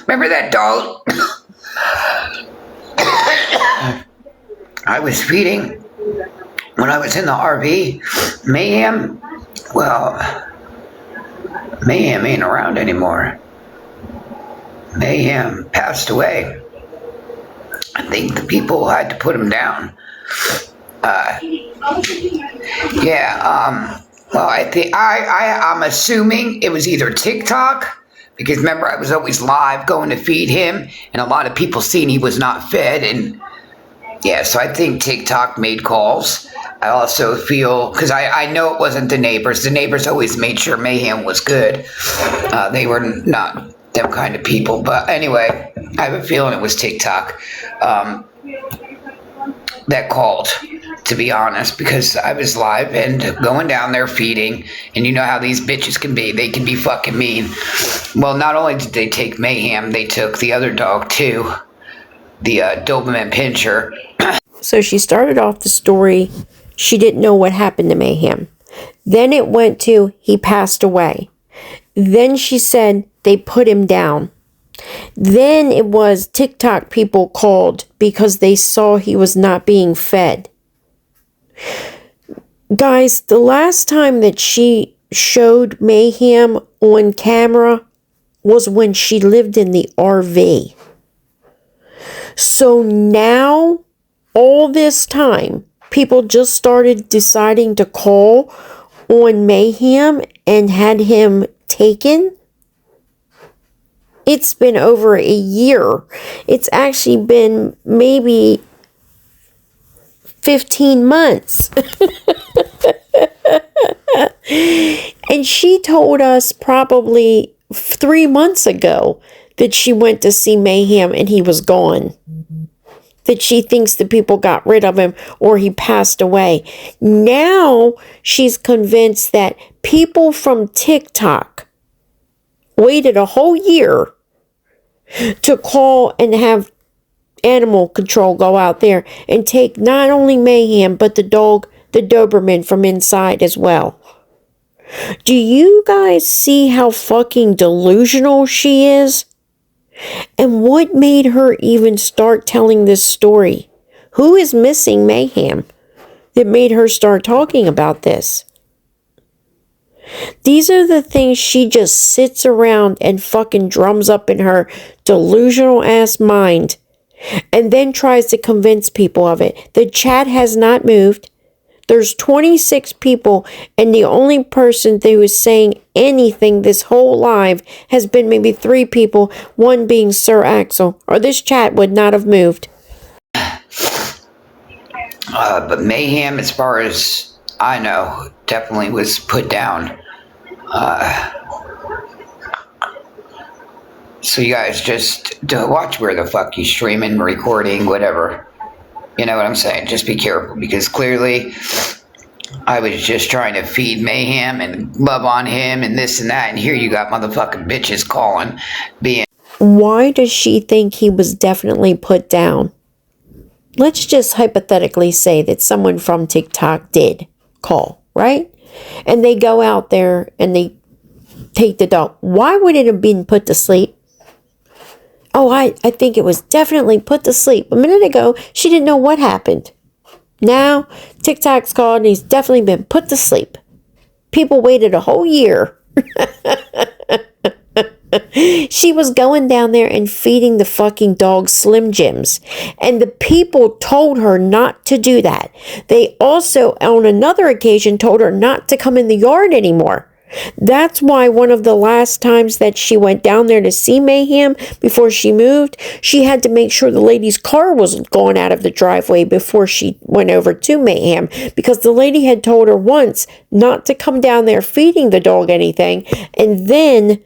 Remember that dog I was feeding when I was in the RV? Mayhem? Well, Mayhem ain't around anymore. Mayhem passed away. I think the people had to put him down. Well, I think I'm assuming it was either TikTok, because remember I was always live going to feed him, and a lot of people seen he was not fed, and yeah, so I think TikTok made calls. I also feel, because I know it wasn't the neighbors. The neighbors always made sure Mayhem was good. They were not them kind of people, but anyway, I have a feeling it was TikTok that called, to be honest, because I was live and going down there feeding, and you know how these bitches can be. They can be fucking mean. Well, not only did they take Mayhem, they took the other dog too, the Doberman Pinscher. So she started off the story, she didn't know what happened to Mayhem. Then it went to, he passed away. Then she said they put him down. Then it was TikTok people called because they saw he was not being fed. Guys, the last time that she showed Mayhem on camera was when she lived in the RV. So now, all this time, people just started deciding to call on Mayhem and had him taken. It's been over a year. It's actually been maybe 15 months. And she told us probably 3 months ago that she went to see Mayhem and he was gone. That she thinks the people got rid of him or he passed away. Now she's convinced that people from TikTok waited a whole year to call and have animal control go out there and take not only Mayhem but the dog, the Doberman, from inside as well. Do you guys see how fucking delusional she is? And what made her even start telling this story? Who is missing Mayhem that made her start talking about this? These are the things she just sits around and fucking drums up in her delusional ass mind and then tries to convince people of it. The chat has not moved. There's 26 people, and the only person who is saying anything this whole live has been maybe 3 people, one being Sir Axel, or this chat would not have moved. But Mayhem, as far as I know, definitely was put down. So you guys just watch where the fuck you streaming, recording, whatever. You know what I'm saying? Just be careful, because clearly I was just trying to feed Mayhem and love on him and this and that, and here you got motherfucking bitches calling, being... Why does she think he was definitely put down? Let's just hypothetically say that someone from TikTok did call, right? And they go out there and they take the dog. Why would it have been put to sleep? Oh, I think it was definitely put to sleep. A minute ago, she didn't know what happened. Now, TikTok's called and he's definitely been put to sleep. People waited a whole year. She was going down there and feeding the fucking dog Slim Jims. And the people told her not to do that. They also, on another occasion, told her not to come in the yard anymore. That's why one of the last times that she went down there to see Mayhem before she moved, she had to make sure the lady's car wasn't going out of the driveway before she went over to Mayhem, because the lady had told her once not to come down there feeding the dog anything, and then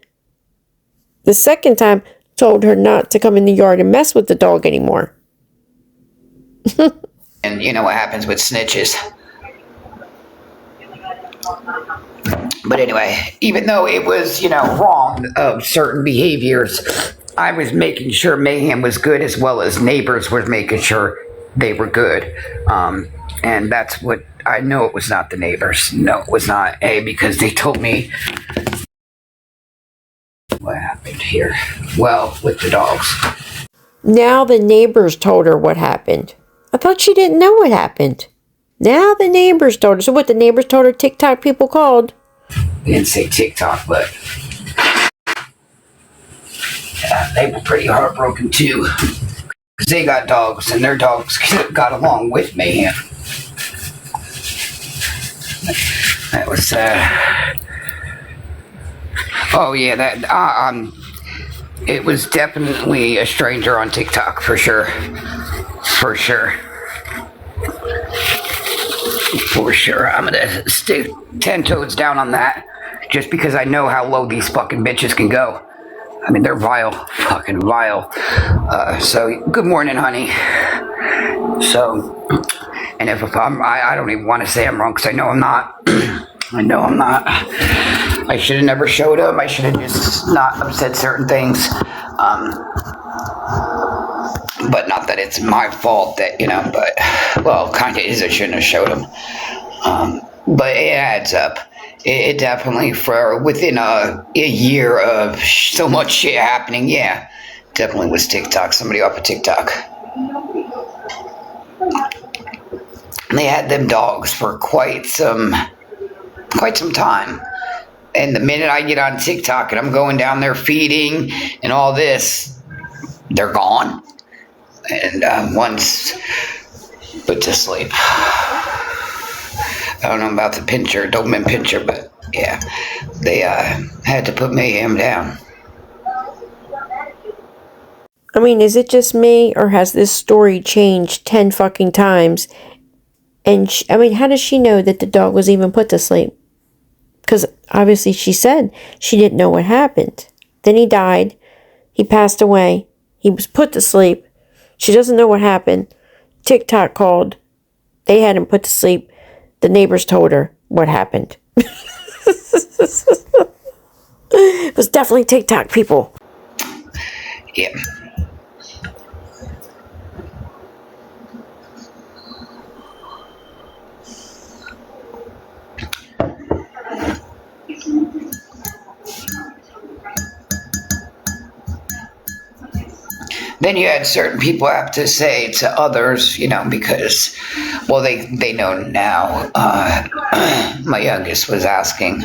the second time told her not to come in the yard and mess with the dog anymore. And you know what happens with snitches. But anyway, even though it was, wrong of certain behaviors, I was making sure Mayhem was good, as well as neighbors were making sure they were good. And that's what I know. It was not the neighbors. No, it was not. Because they told me what happened here. Well, with the dogs. Now the neighbors told her what happened. I thought she didn't know what happened. Now the neighbors told her. So what, the neighbors told her TikTok people called? They didn't say TikTok, but yeah, they were pretty heartbroken too. Because they got dogs, and their dogs got along with Mayhem. That was, oh yeah, that, it was definitely a stranger on TikTok, for sure. For sure. For sure. I'm gonna stick 10 toes down on that, just because I know how low these fucking bitches can go. I mean, they're vile. Fucking vile. So, good morning, honey. So, and if I don't even want to say I'm wrong, because I know I'm not. I know I'm not. I should have never showed up. I should have just not said certain things. But not that it's my fault that, but, well, kind of is. I shouldn't have showed him. But it adds up. It definitely, for within a year of so much shit happening, yeah, definitely was TikTok. Somebody off of TikTok. And they had them dogs for quite some time. And the minute I get on TikTok and I'm going down there feeding and all this, they're gone. And once put to sleep. I don't know about the pincher, Doberman pincher, but yeah, they had to put Mayhem down. I mean, is it just me, or has this story changed 10 fucking times? And I mean, how does she know that the dog was even put to sleep? Because obviously she said she didn't know what happened. Then he died. He passed away. He was put to sleep. She doesn't know what happened. TikTok called. They had him put to sleep. The neighbors told her what happened. It was definitely TikTok, people. Yeah. Then you had certain people have to say to others, because, well, they know now. My youngest was asking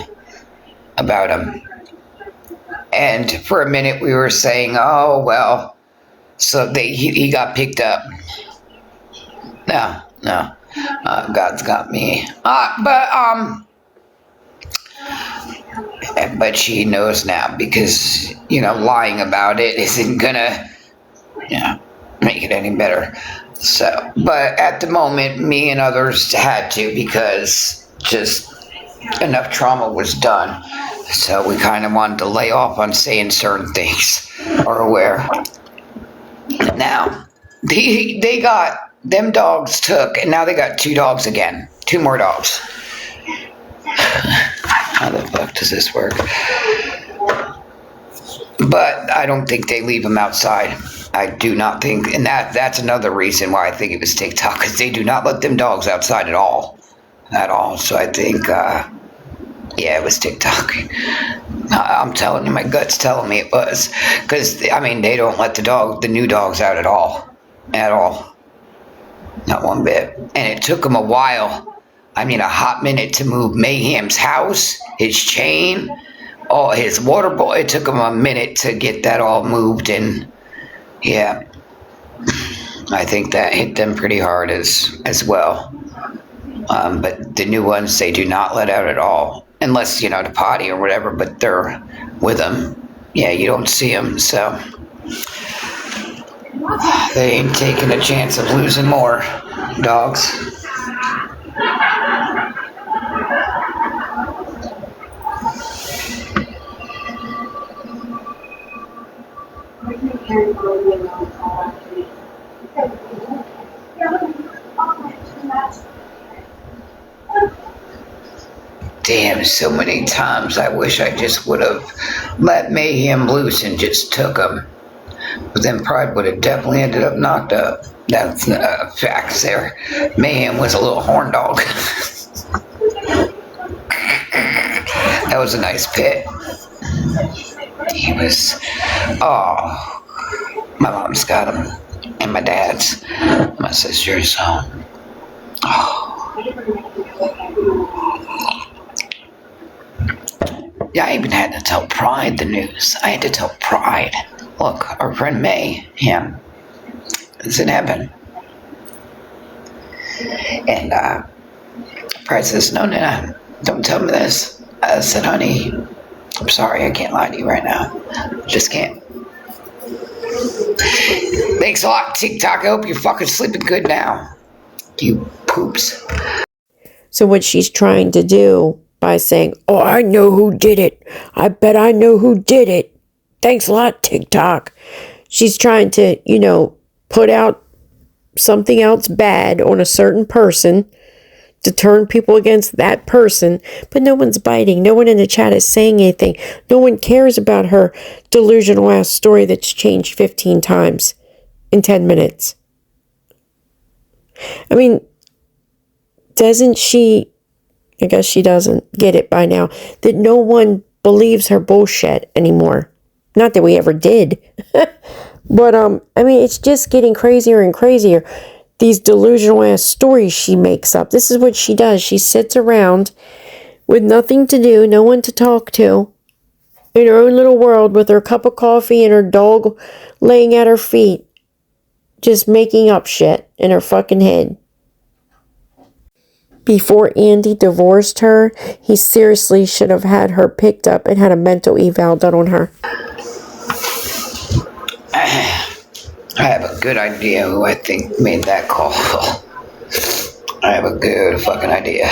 about him. And for a minute we were saying, oh, well, so he got picked up. No. God's got me. But she knows now because, lying about it isn't gonna make it any better. So, but at the moment, me and others had to because just enough trauma was done. So we kind of wanted to lay off on saying certain things or aware. Now, they got, them dogs took, and now they got 2 dogs again. 2 more dogs. How the fuck does this work? But I don't think they leave them outside. I do not think, and that's another reason why I think it was TikTok, because they do not let them dogs outside at all. So I think, it was TikTok. I'm telling you, my gut's telling me it was. Because, they don't let the new dogs out at all. At all. Not one bit. And it took them a while. A hot minute to move Mayhem's house, his chain, his water bowl. It took them a minute to get that all moved, and yeah, I think that hit them pretty hard as well. But the new ones, they do not let out at all, unless, to potty or whatever, but they're with them. Yeah, you don't see them, so they ain't taking a chance of losing more dogs. Damn, so many times I wish I just would have let Mayhem loose and just took him. But then Pride would have definitely ended up knocked up. That's facts there. Mayhem was a little horn dog. That was a nice pit. He was, my mom's got him, and my dad's, my sister's, Yeah, I even had to tell Pride the news. I had to tell Pride, look, our friend May, is in heaven. And Pride says, no, don't tell me this. I said, honey, I'm sorry, I can't lie to you right now. Just can't. Thanks a lot, TikTok. I hope you're fucking sleeping good now. You poops. So what she's trying to do by saying, oh, I know who did it. I bet I know who did it. Thanks a lot, TikTok. She's trying to, put out something else bad on a certain person to turn people against that person, but no one's biting. No one in the chat is saying anything. No one cares about her delusional ass story that's changed 15 times in 10 minutes. Doesn't she, I guess she doesn't get it by now, that no one believes her bullshit anymore. Not that we ever did. But, it's just getting crazier and crazier. These delusional ass stories she makes up. This is what she does. She sits around with nothing to do, no one to talk to, in her own little world with her cup of coffee and her dog laying at her feet, just making up shit in her fucking head. Before Andy divorced her, he seriously should have had her picked up and had a mental eval done on her. I have a good idea who I think made that call. I have a good fucking idea.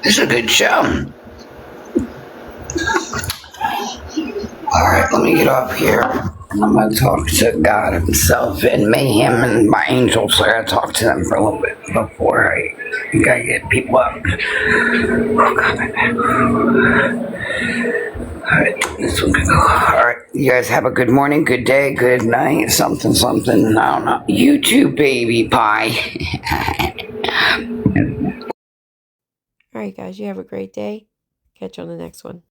This is a good show. Alright, let me get up here. I'm gonna talk to God himself and Mayhem and my angels. I gotta talk to them for a little bit before I gotta get people up. Oh God, my back. Alright, this one can go. Alright, you guys have a good morning, good day, good night, something, something. I don't know. You too, baby pie. Alright, guys, you have a great day. Catch you on the next one.